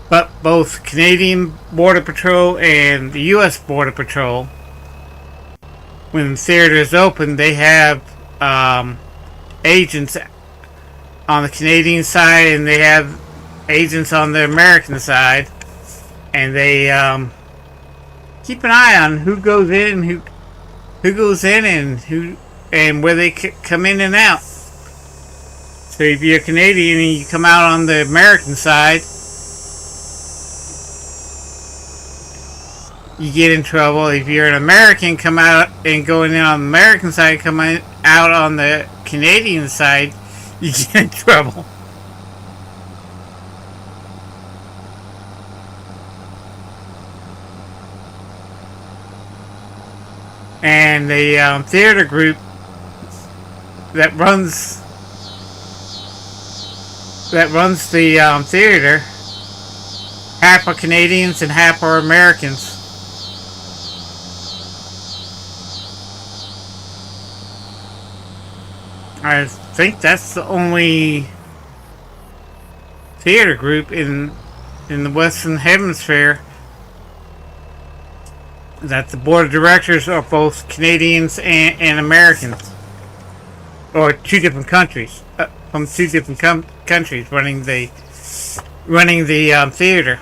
But both Canadian Border Patrol and the U.S. Border Patrol, when the theater is open, they have agents on the Canadian side and they have agents on the American side, and they keep an eye on who goes in, and where they come in and out. So if you're Canadian and you come out on the American side, you get in trouble. If you're an American, come out and going in on the American side, coming out on the Canadian side, you get in trouble. And the theater group that runs the theater, half are Canadians and half are Americans. I think that's the only theater group in the Western Hemisphere that the board of directors are both Canadians and Americans, or two different countries, from two different countries running the theater.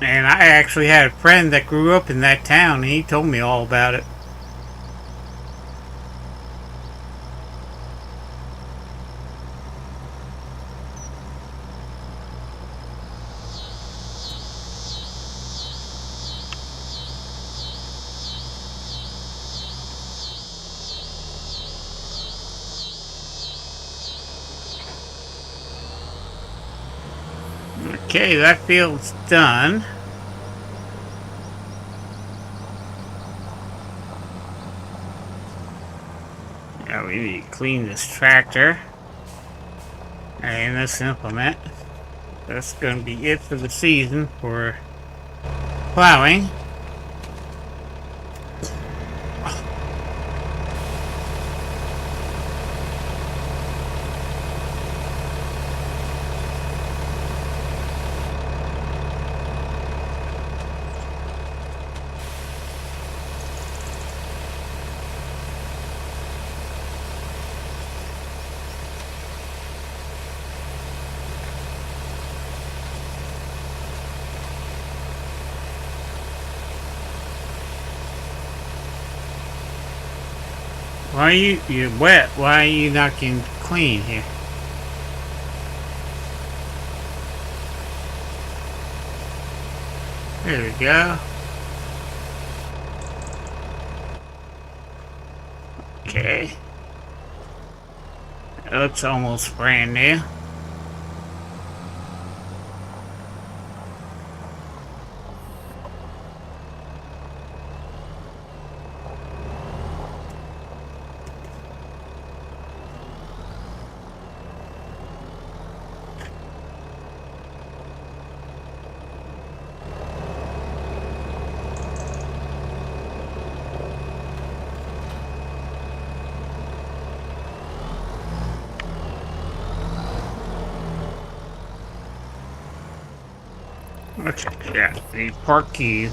And I actually had a friend that grew up in that town, and he told me all about it. Okay, that field's done. Now we need to clean this tractor and this implement. That's going to be it for the season for plowing. Why are you're wet? Why are you not getting clean here? There we go. Okay. It looks almost brand new. Let's check the park key.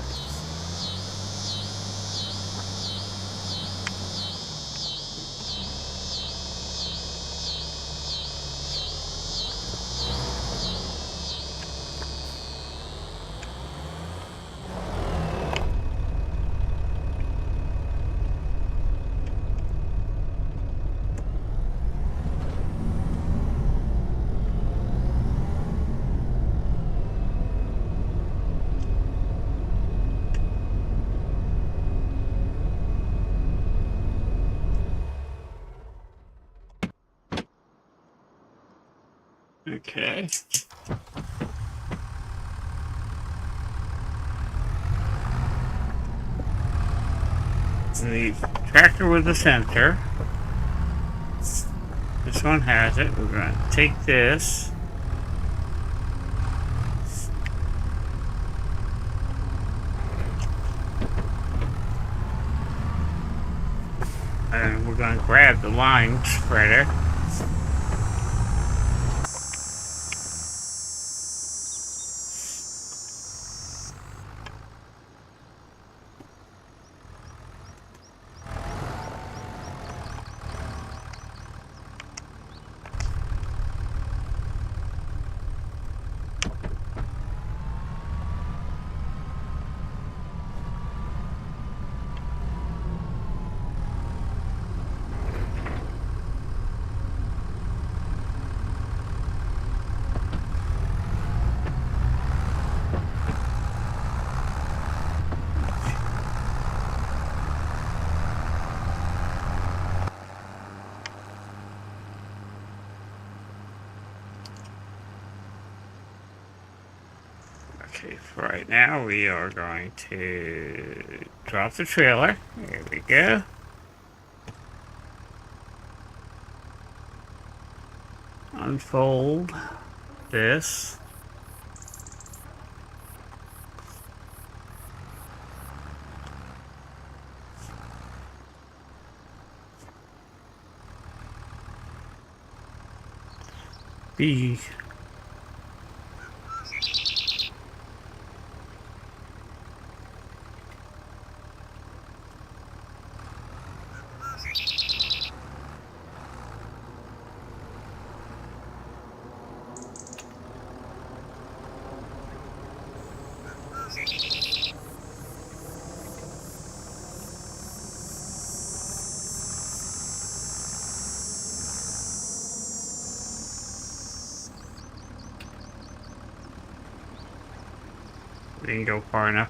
Okay. The tractor with the sensor. This one has it. We're going to take this. And we're going to grab the line spreader. Okay, for right now we are going to drop the trailer. There we go. Unfold this. B. Didn't go far enough.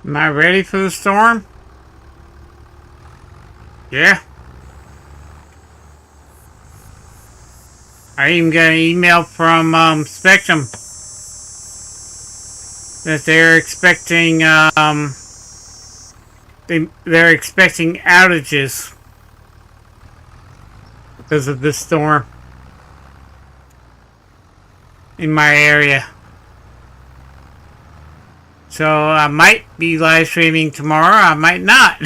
Am I ready for the storm? Yeah. I even got an email from Spectrum that they're expecting they're expecting outages because of this storm in my area. So I might be live streaming tomorrow. I might not.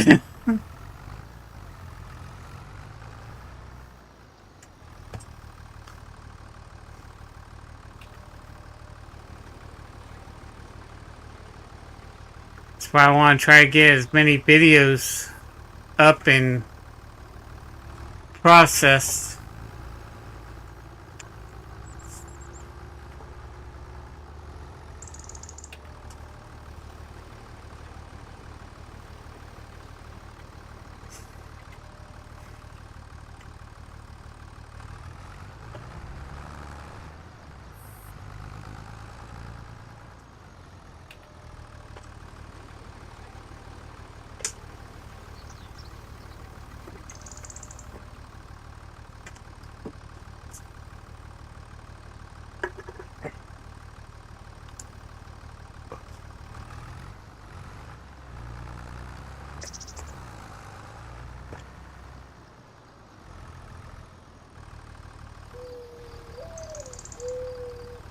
That's why I want to try to get as many videos up and processed.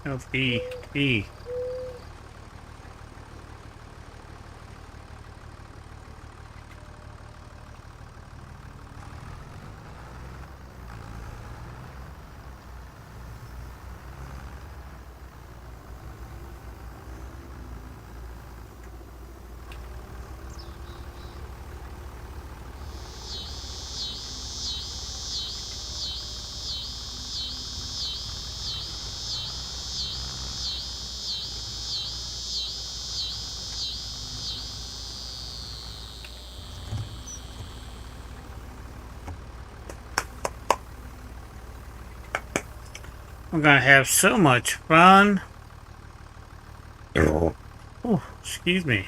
Oh, B. I'm gonna have so much fun. Oh, excuse me.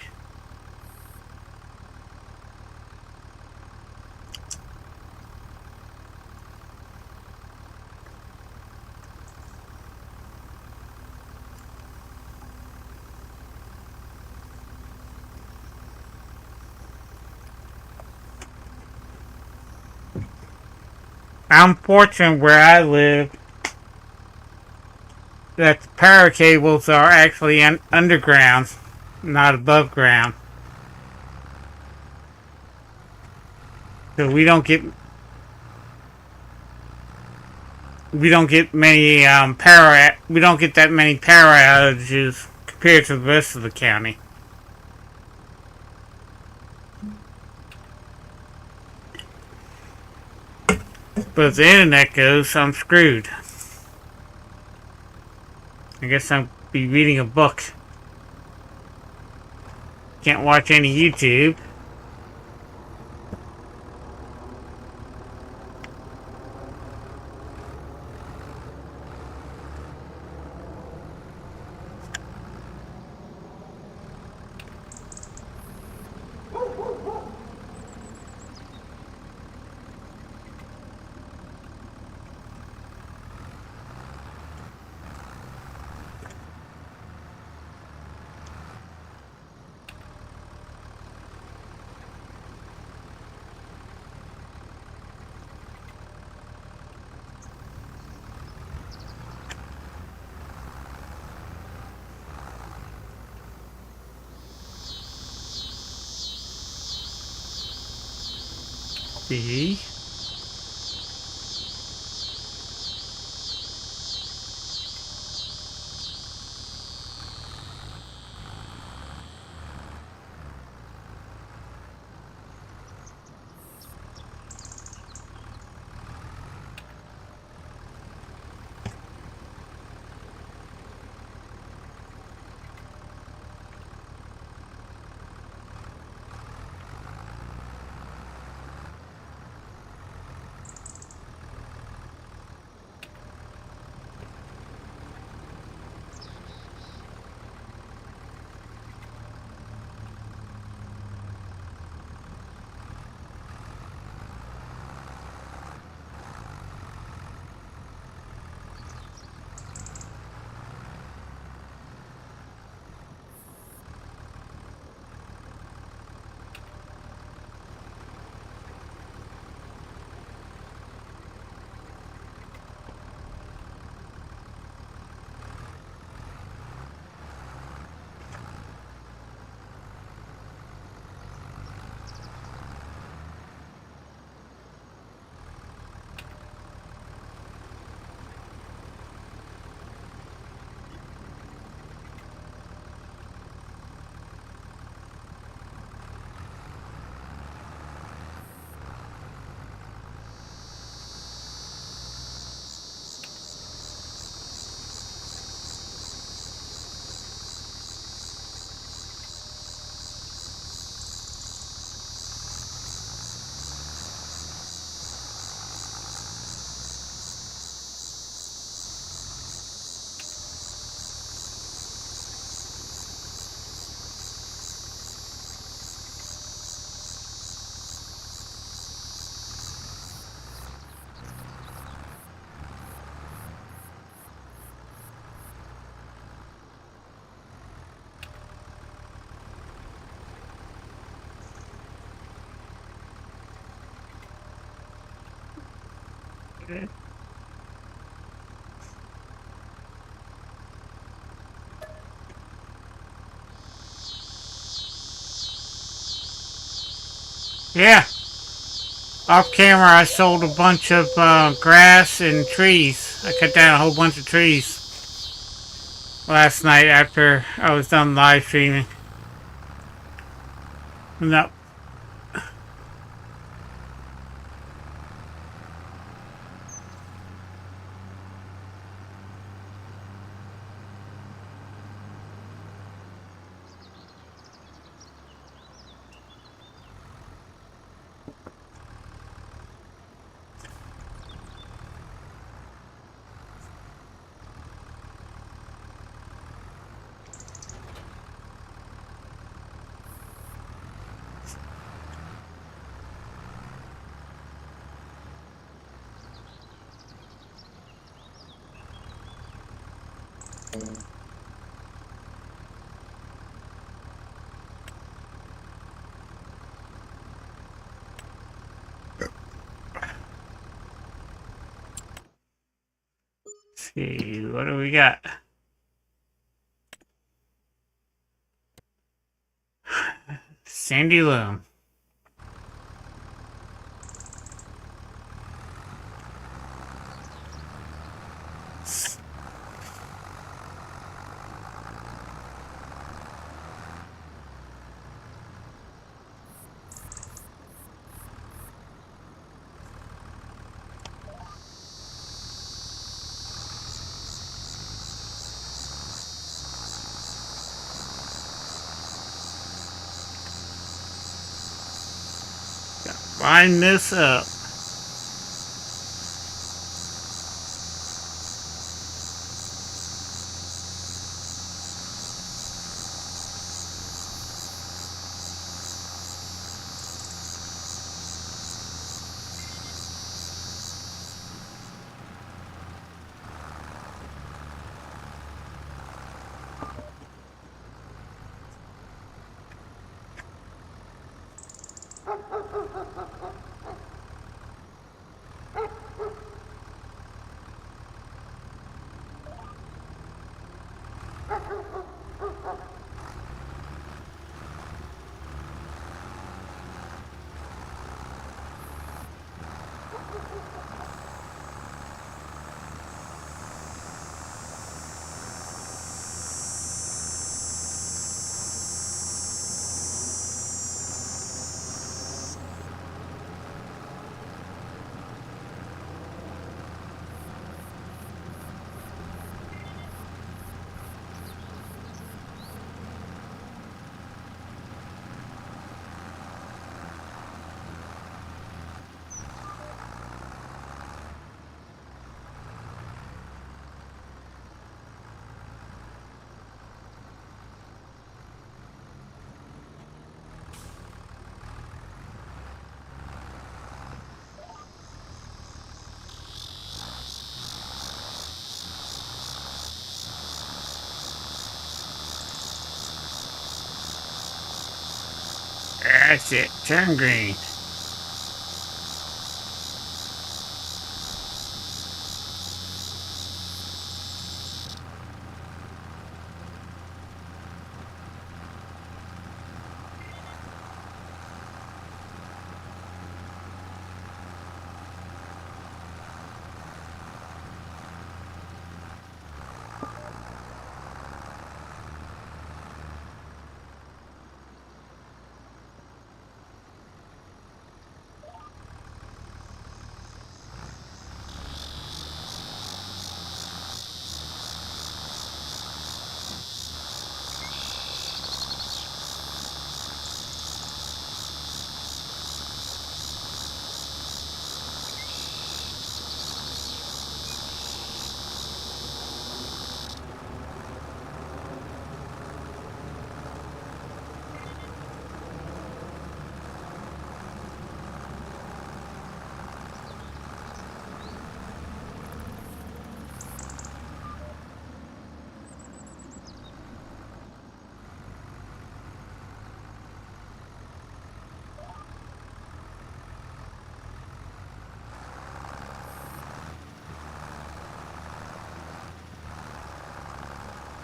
I'm fortunate where I live that the power cables are actually underground, not above ground. So we don't get many we don't get that many power outages compared to the rest of the county. But as the internet goes, I'm screwed. I guess I'll be reading a book. Can't watch any YouTube. B. Yeah. Off camera, I sold a bunch of grass and trees. I cut down a whole bunch of trees last night after I was done live streaming. No. Let's see, what do we got? Sandy Loam. Line this up. That's it. Turn green.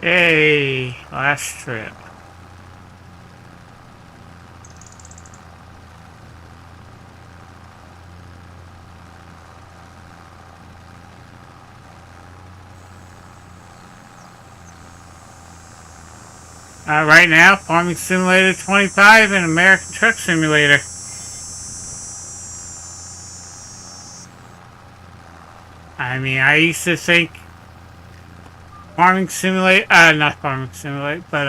Yay! Last trip. Right now, Farming Simulator 25 and American Truck Simulator. I mean, I used to think Farming Simulator, not Farming Simulator, but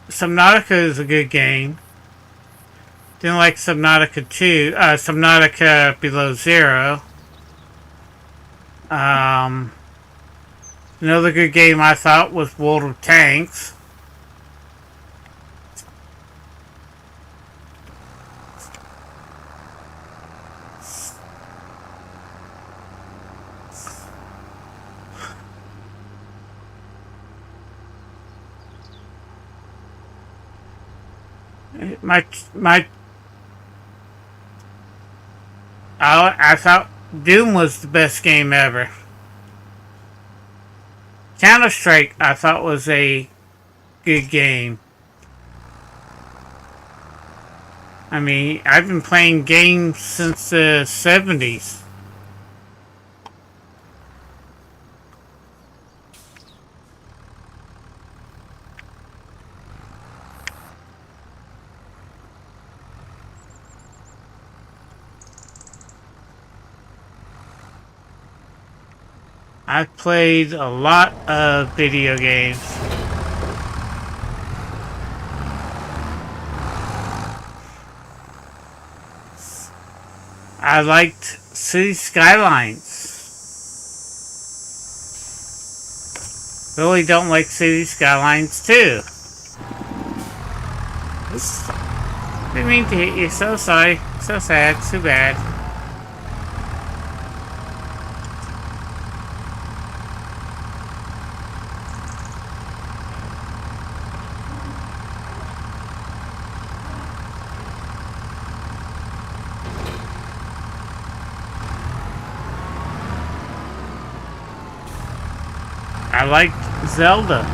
Subnautica is a good game. Didn't like Subnautica 2, Subnautica Below Zero. Another good game I thought was World of Tanks. I thought Doom was the best game ever. Counter-Strike I thought was a good game. I mean, I've been playing games since the 70s. I've played a lot of video games. I liked City Skylines. Really don't like City Skylines 2. Didn't mean to hit you, so sorry. So sad, too bad. I liked Zelda.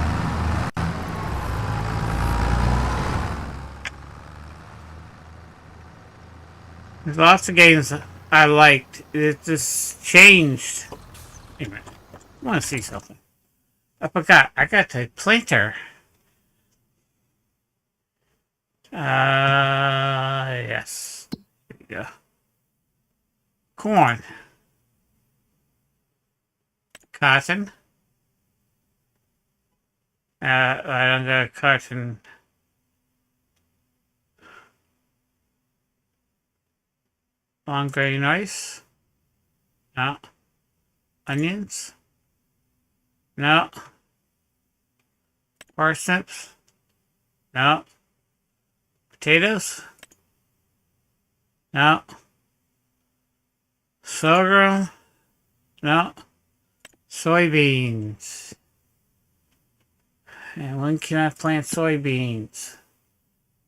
There's lots of games I liked. It just changed. Wait a minute. I want to see something. I forgot. I got the planter. Yes. There you go. Corn. Cotton. I don't got cotton. Long grain rice. No. Onions. No. Parsnips. No. Potatoes. No. Sorghum. No. Soybeans. And when can I plant soybeans?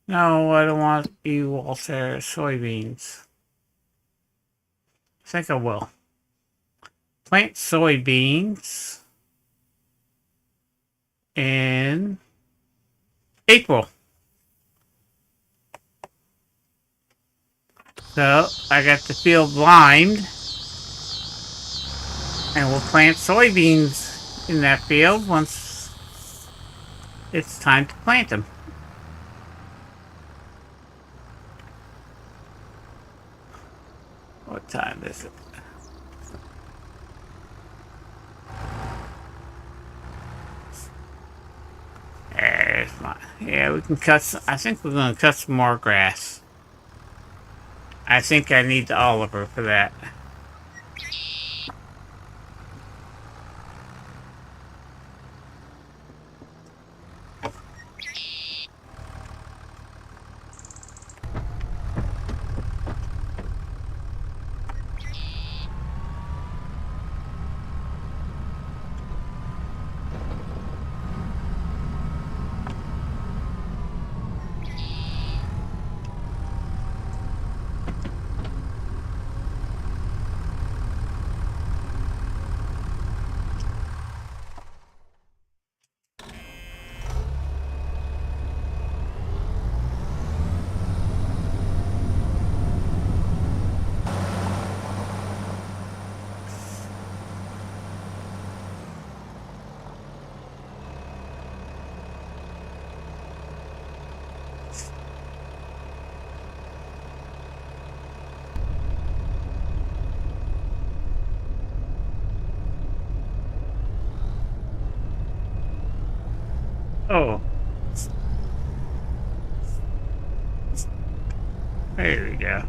No, I don't want you, Walter. Soybeans. I think I will. Plant soybeans in April. So I got the field lined, and we'll plant soybeans in that field once it's time to plant them. What time is it? There's my... Yeah, we can cut some... I think we're going to cut some more grass. I think I need the Oliver for that. Oh. There we go.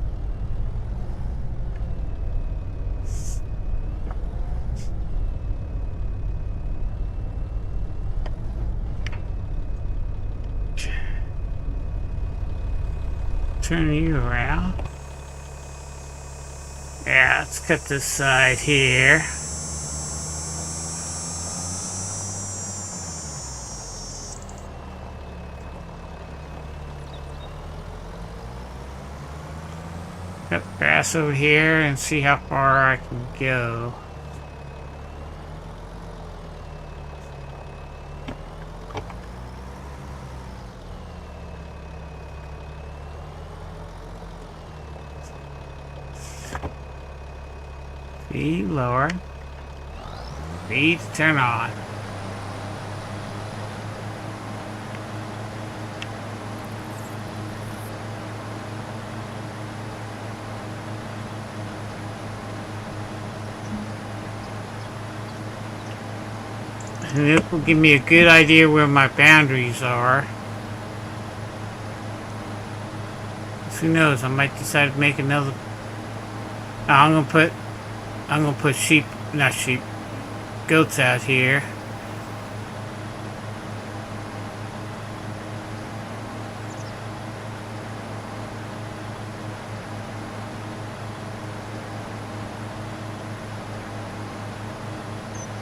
Turn you around. Yeah, let's cut this side here. Cut grass over here and see how far I can go. Speed lower. Speed to turn on. And it will give me a good idea where my boundaries are. Who knows, I might decide to make another. I'm gonna put goats out here.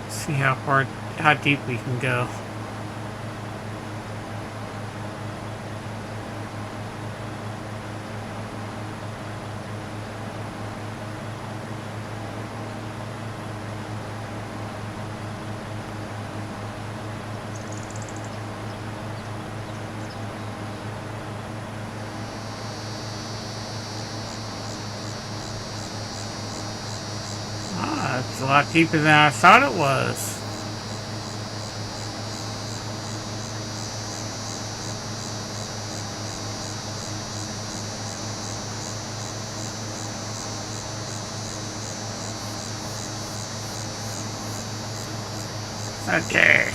See how deep we can go. It's a lot deeper than I thought it was. Okay.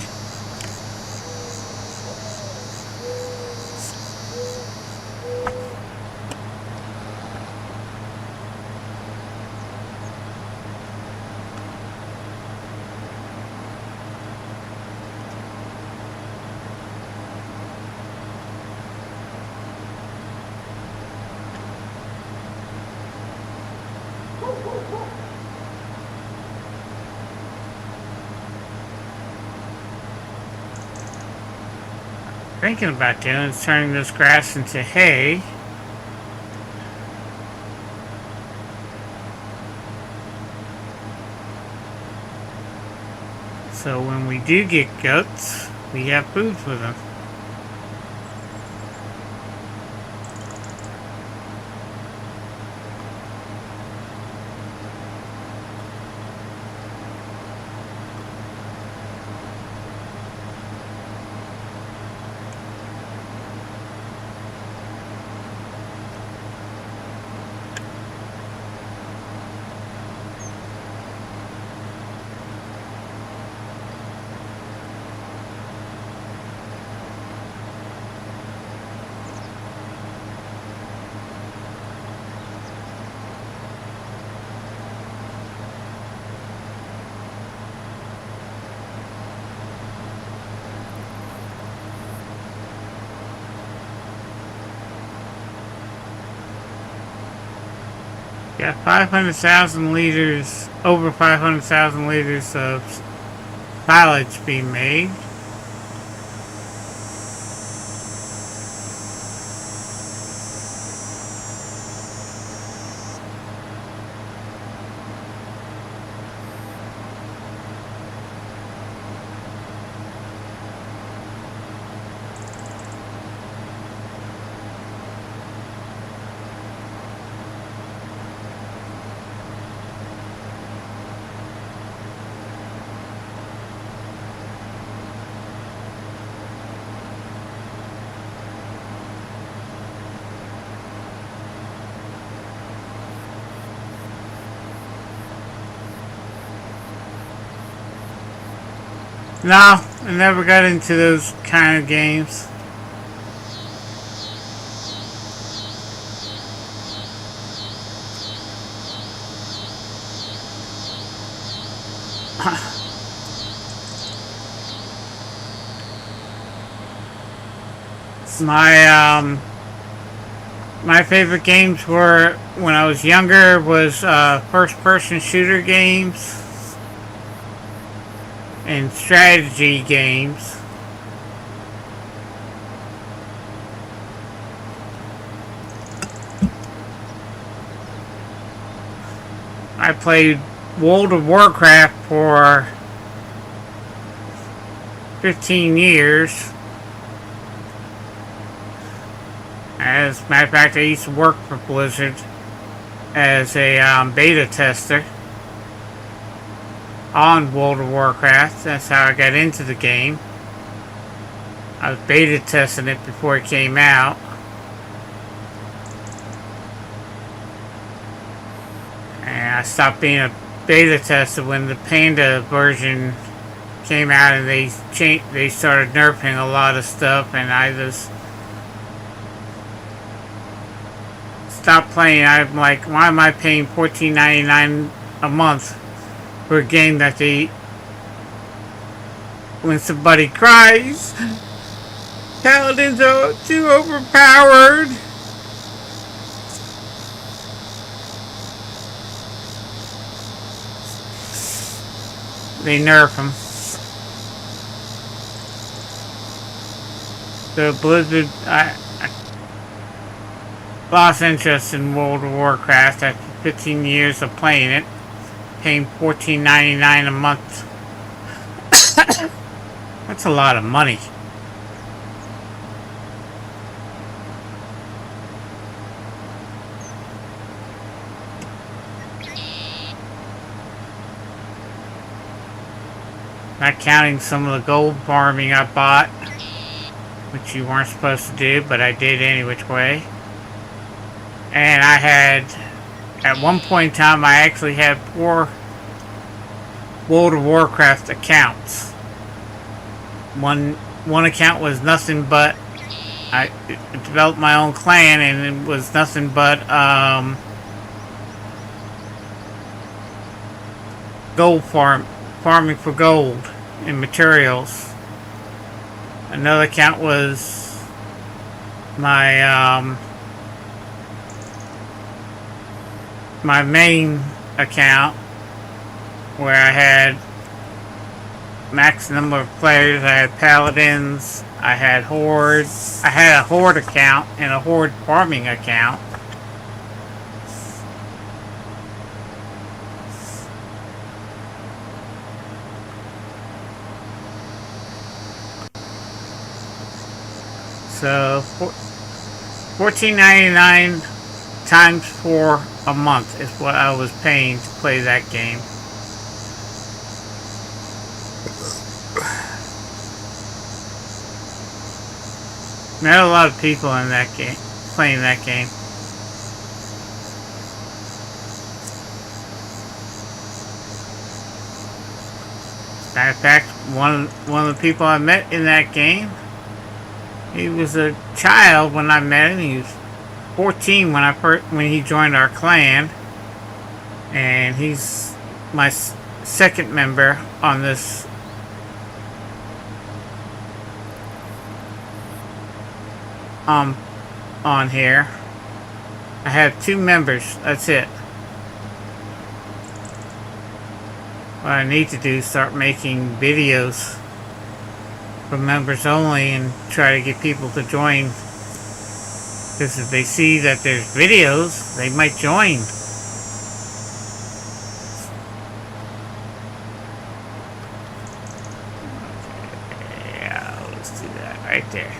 Thinking about doing is turning this grass into hay. So when we do get goats, we have food for them. Got 500,000 liters, over 500,000 liters of silage being made. No, I never got into those kind of games. My favorite games were, when I was younger, was first-person shooter games and strategy games. I played World of Warcraft for 15 years. As a matter of fact, I used to work for Blizzard as a beta tester on World of Warcraft. That's how I got into the game. I was beta testing it before it came out. And I stopped being a beta tester when the Panda version came out, and they started nerfing a lot of stuff, and I just stopped playing. I'm like, why am I paying $14.99 a month for a game that when somebody cries, Paladins are too overpowered. They nerf them. So Blizzard, I lost interest in World of Warcraft after 15 years of playing it, paying $14.99 a month. That's a lot of money. Not counting some of the gold farming I bought, which you weren't supposed to do, but I did any which way. And I had, at one point in time, I actually had 4 World of Warcraft accounts. One account was nothing but, I developed my own clan, and it was nothing but gold farming for gold and materials. Another account was my my main account, where I had max number of players. I had paladins, I had hordes, I had a horde account and a horde farming account. So $14.99 times 4 a month is what I was paying to play that game. Met a lot of people in that game, playing that game. Matter of fact, one of the people I met in that game, he was a child when I met him. He was 14 when he joined our clan, and he's my second member on this on here. I have 2 members, that's it. What I need to do is start making videos for members only and try to get people to join, because if they see that there's videos, they might join. Yeah, let's do that right there.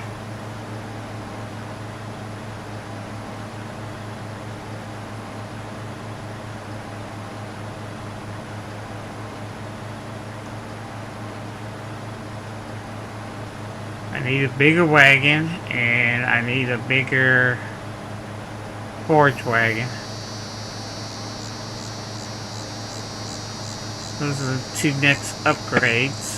I need a bigger wagon, and I need a bigger forage wagon. Those are the 2 next upgrades.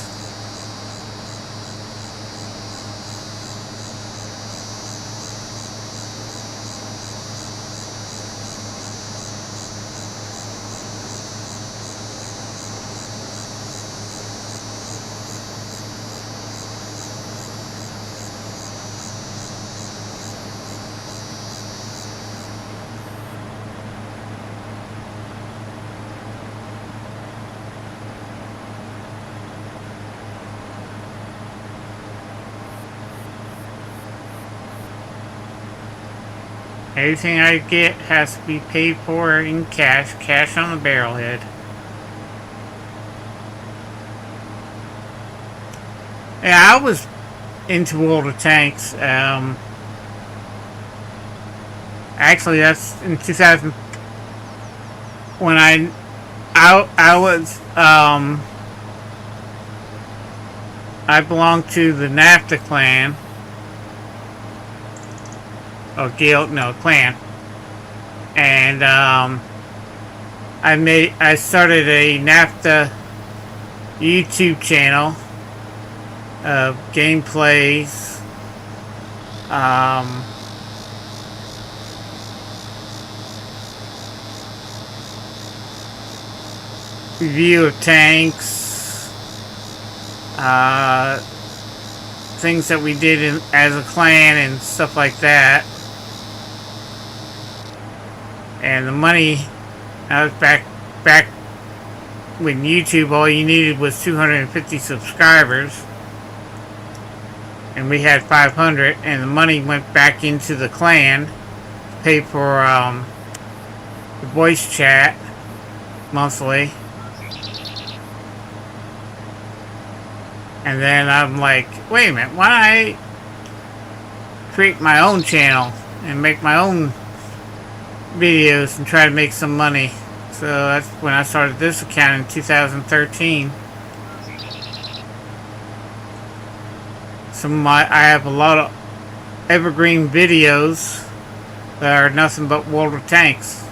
Everything I get has to be paid for in cash, cash on the barrelhead. Yeah, I was into World of Tanks. Actually, that's in 2000 when I was I belonged to the NAFTA clan. Or guild, no, clan. And I started a NAFTA YouTube channel of gameplays, review of tanks, things that we did as a clan and stuff like that. And the money, I was back when YouTube, all you needed was 250 subscribers. And we had 500, and the money went back into the clan to pay for the voice chat monthly. And then I'm like, wait a minute, why don't I create my own channel and make my own videos and try to make some money? So that's when I started this account in 2013. I have a lot of evergreen videos that are nothing but World of Tanks.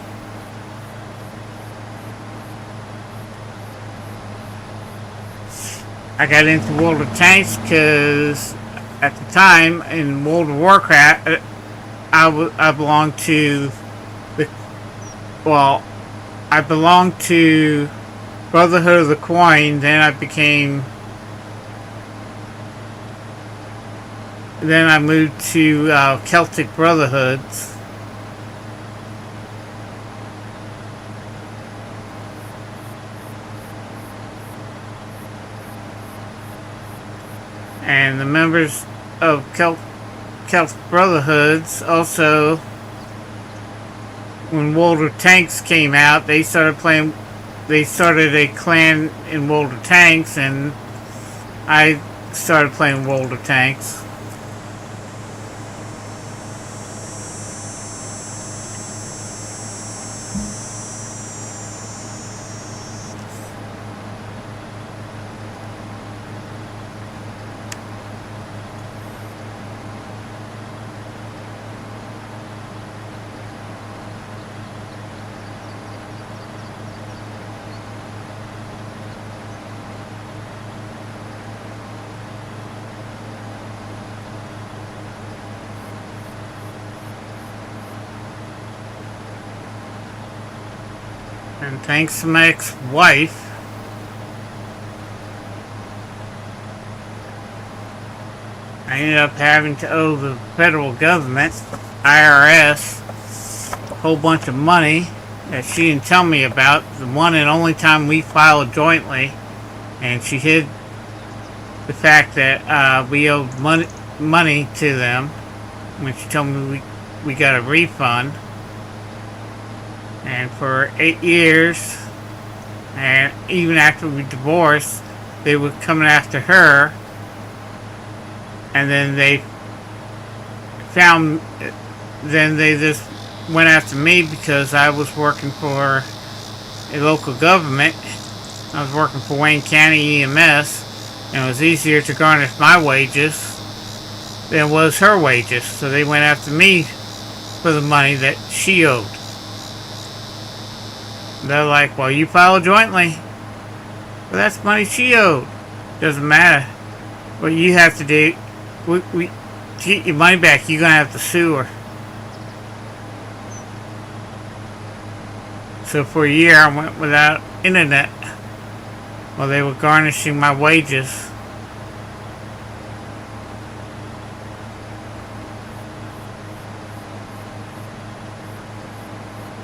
I got into World of Tanks because at the time in World of Warcraft, I belonged to I belonged to Brotherhood of the Coin. Then I moved to Celtic Brotherhoods. And the members of Celtic Brotherhoods also, when World of Tanks came out, they started a clan in World of Tanks, and I started playing World of Tanks. And thanks to my ex-wife, I ended up having to owe the federal government, IRS, a whole bunch of money that she didn't tell me about. The one and only time we filed jointly, and she hid the fact that we owed money to them when she told me we got a refund. And for 8 years, and even after we divorced, they were coming after her. And then they just went after me because I was working for a local government. I was working for Wayne County EMS, and it was easier to garnish my wages than it was her wages. So they went after me for the money that she owed. They're like, well, you filed jointly. Well, that's money she owed. Doesn't matter. What you have to do, to get your money back, you're going to have to sue her. So for a year, I went without internet while they were garnishing my wages.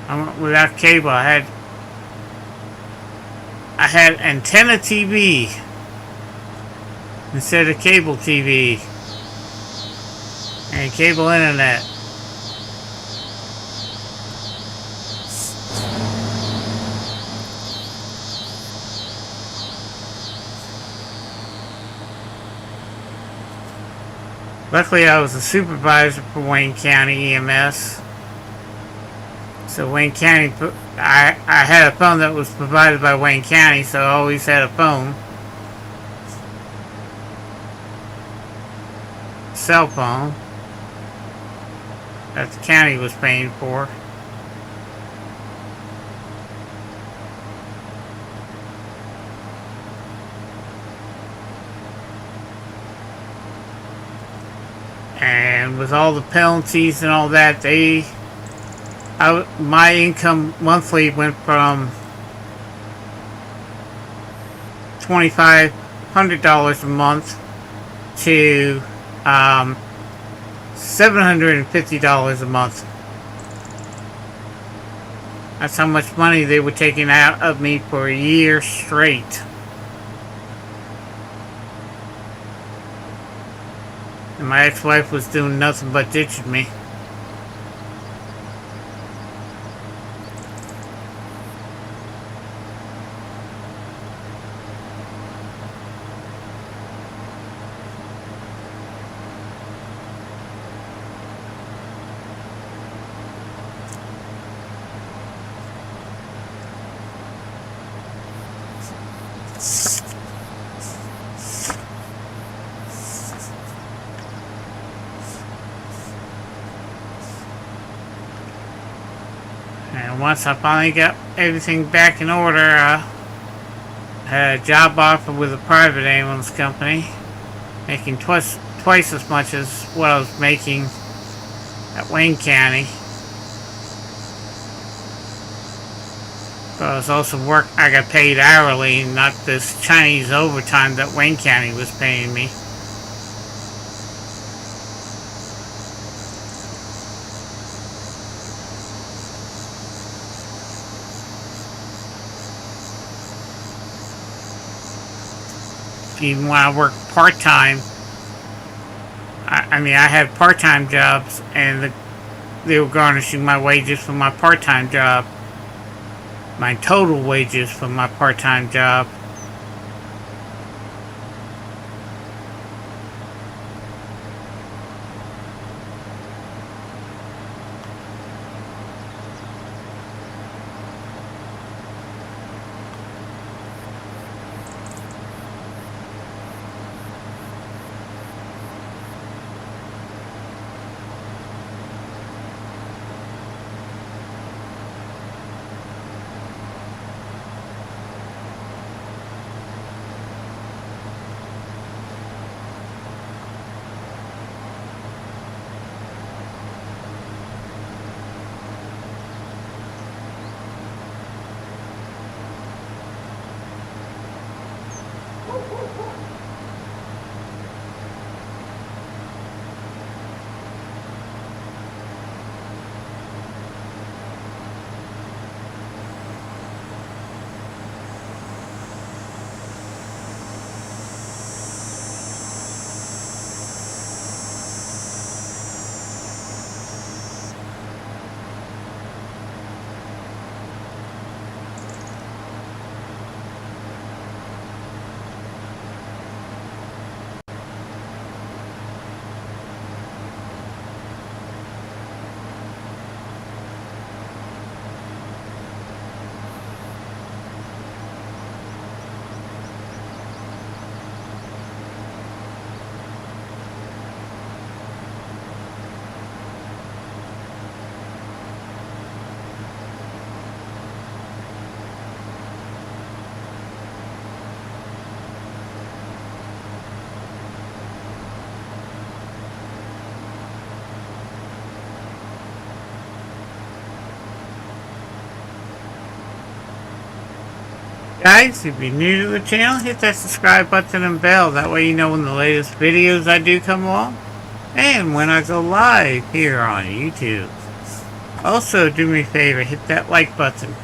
I went without cable. I had antenna TV instead of cable TV and cable internet. Luckily, I was a supervisor for Wayne County EMS. So Wayne County, I had a phone that was provided by Wayne County, so I always had a phone. Cell phone that the county was paying for. And with all the penalties and all that, my income monthly went from $2,500 a month to $750 a month. That's how much money they were taking out of me for a year straight. And my ex-wife was doing nothing but ditching me. And once I finally got everything back in order, I had a job offer with a private ambulance company, making twice as much as what I was making at Wayne County. But I was also I got paid hourly, not this Chinese overtime that Wayne County was paying me. Even when I worked part-time, I had part-time jobs, and they were garnishing my wages for my part-time job. My total wages for my part-time job. Guys, if you're new to the channel, hit that subscribe button and bell. That way you know when the latest videos I do come along and when I go live here on YouTube. Also, do me a favor, hit that like button.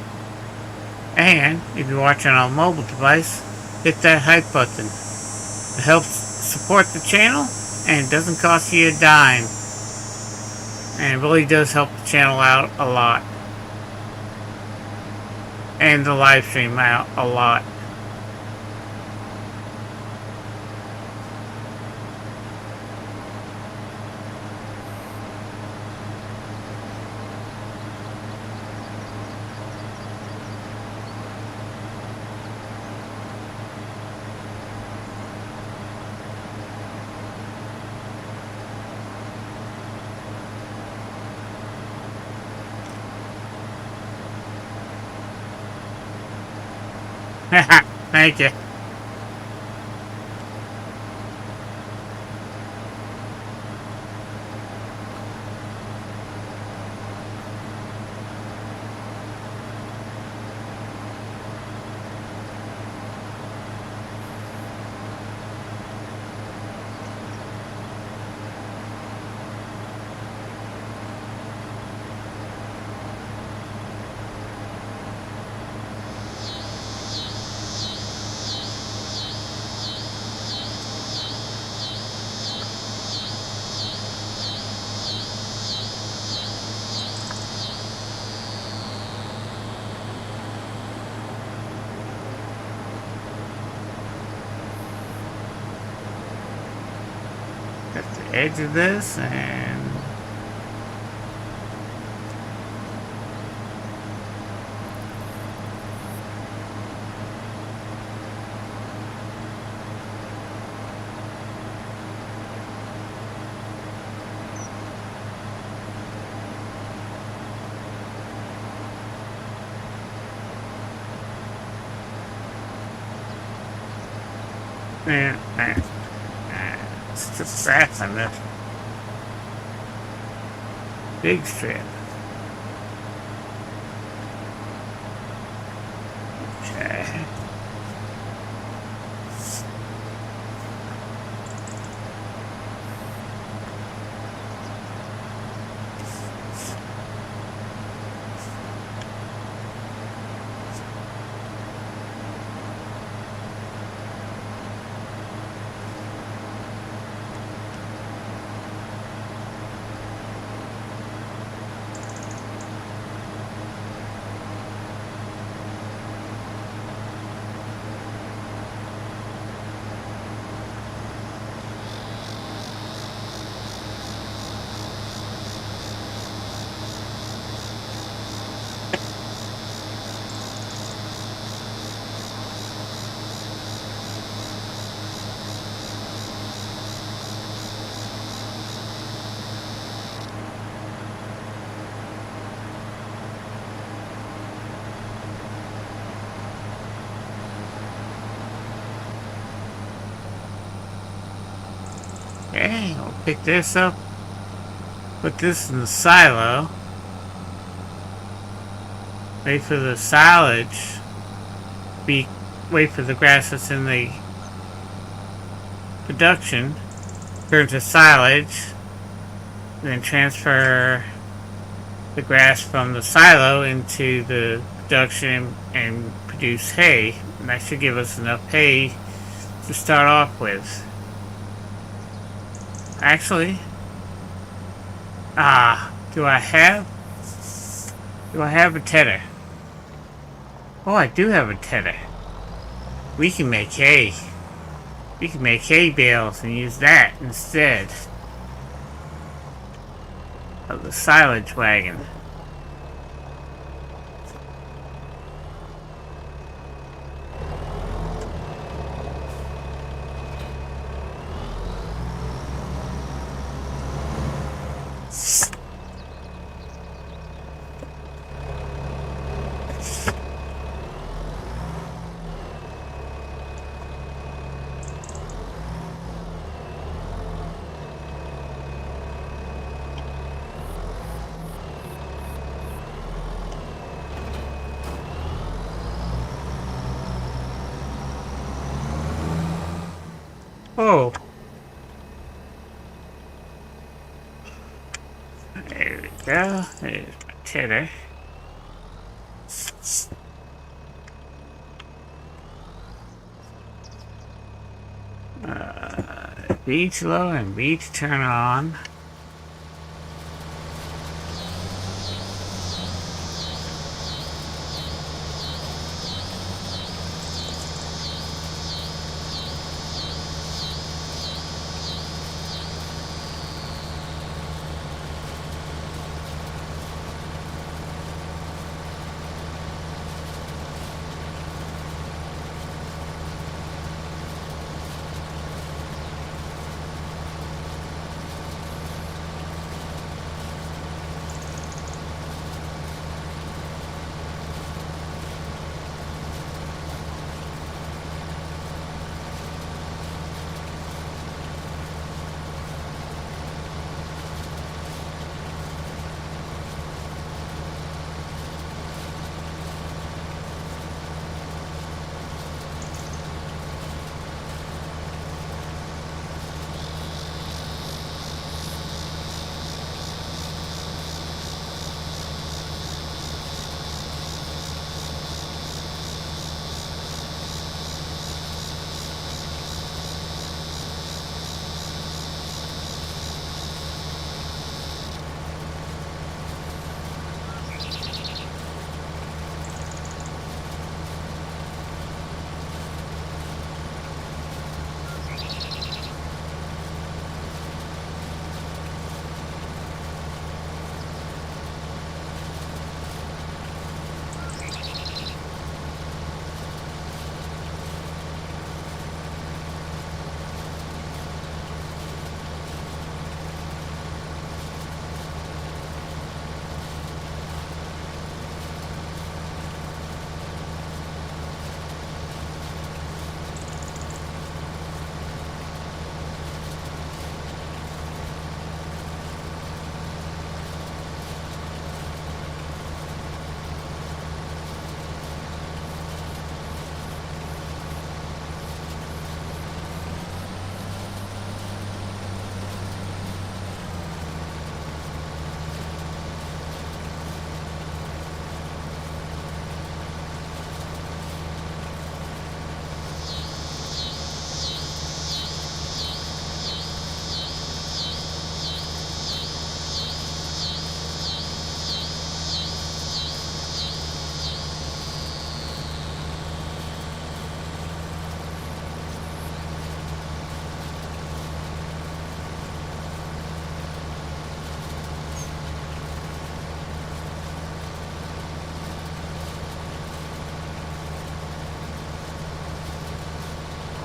And if you're watching on a mobile device, hit that hype button. It helps support the channel and it doesn't cost you a dime. And it really does help the channel out a lot. And the live stream out a lot. Thank you. At the edge of this, and it's just grass on this big strip. Okay. Okay, I'll pick this up, put this in the silo, wait for the silage, wait for the grass that's in the production, turn to silage, then transfer the grass from the silo into the production and produce hay. And that should give us enough hay to start off with. Actually, do I have a tedder? Oh, I do have a tedder. We can make hay. We can make hay bales and use that instead of the silage wagon. Oh. There we go. There's my tedder. Beach low and beach turn on.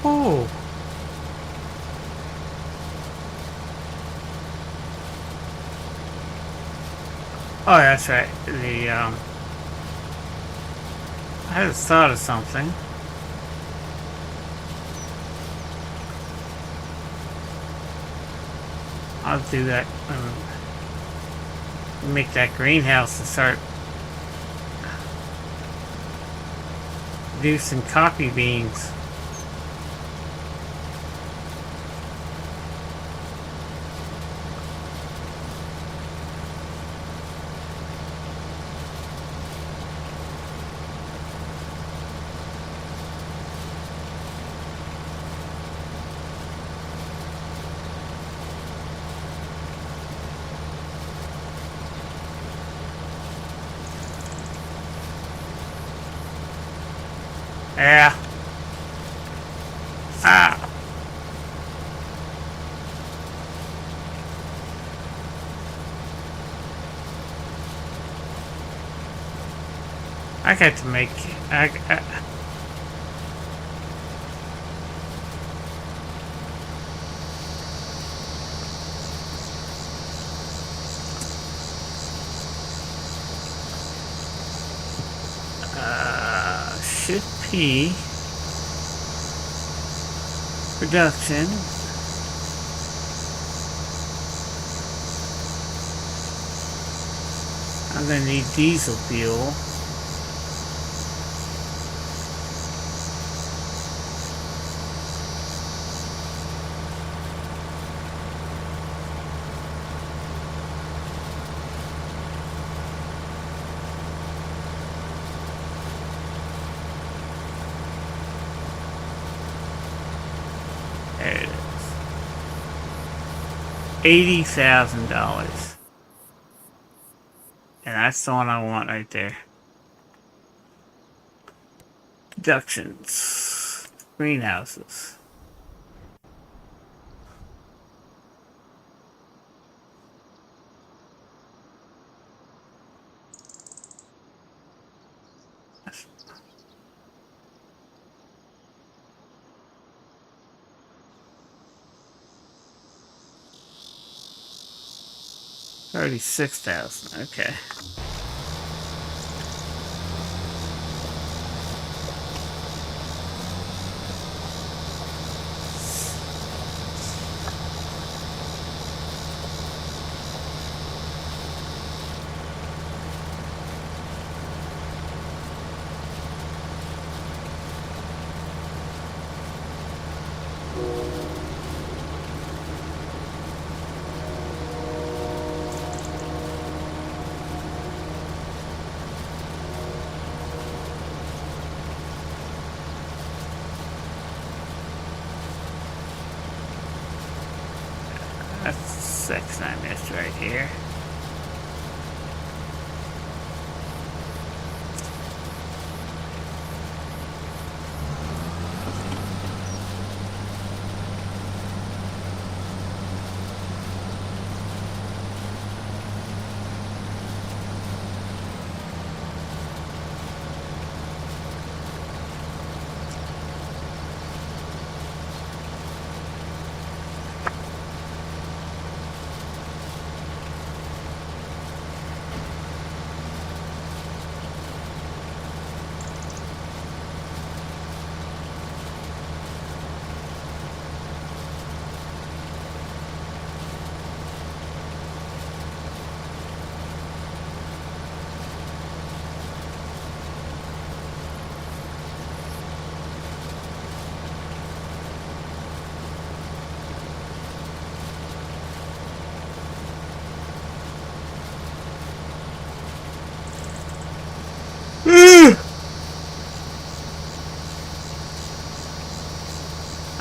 Oh. Oh, that's right. I just thought of something. I'll do that. Make that greenhouse and start producing coffee beans. Yeah. Ah. I got to make. I 50 production. I'm gonna need diesel fuel. There it is. $80,000. And that's the one I want right there. Deductions. Greenhouses. $36,000. Okay. That's 6 I missed right here.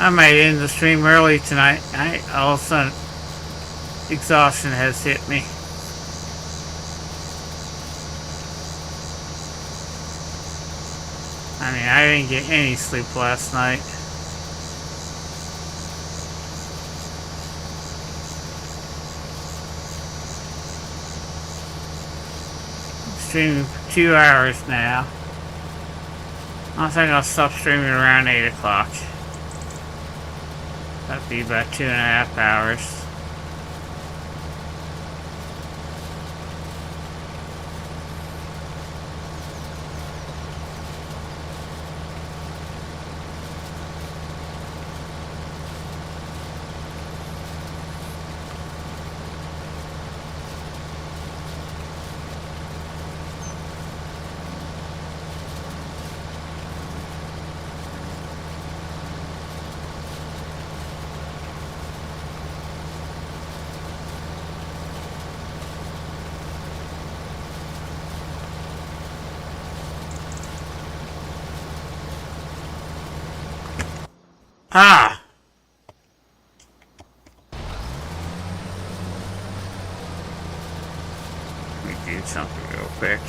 I might end the stream early tonight. All of a sudden, exhaustion has hit me. I mean, I didn't get any sleep last night. I'm streaming for 2 hours now. I think I'll stop streaming around 8 o'clock. That'd be about 2.5 hours. Ah! Let me do something real quick.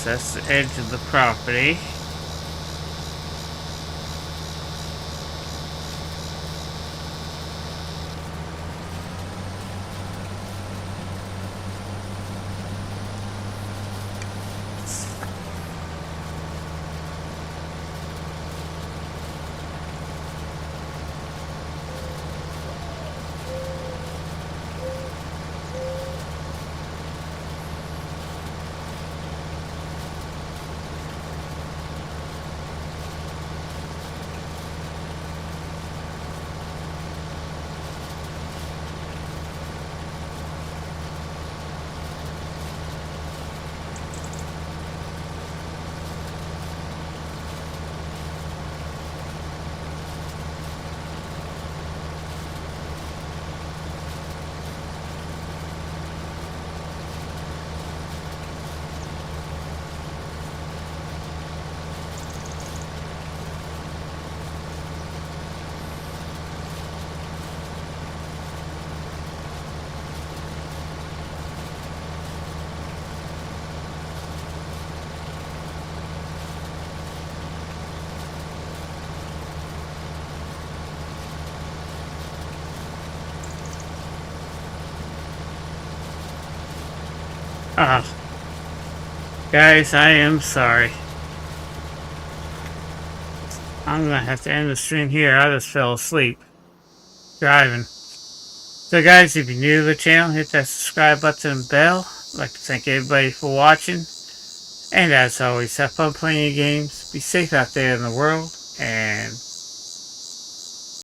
That's the edge of the property. Ah, guys, I am sorry. I'm gonna have to end the stream here. I just fell asleep driving. So guys, if you're new to the channel, hit that subscribe button and bell. I'd like to thank everybody for watching. And as always, have fun playing your games. Be safe out there in the world. And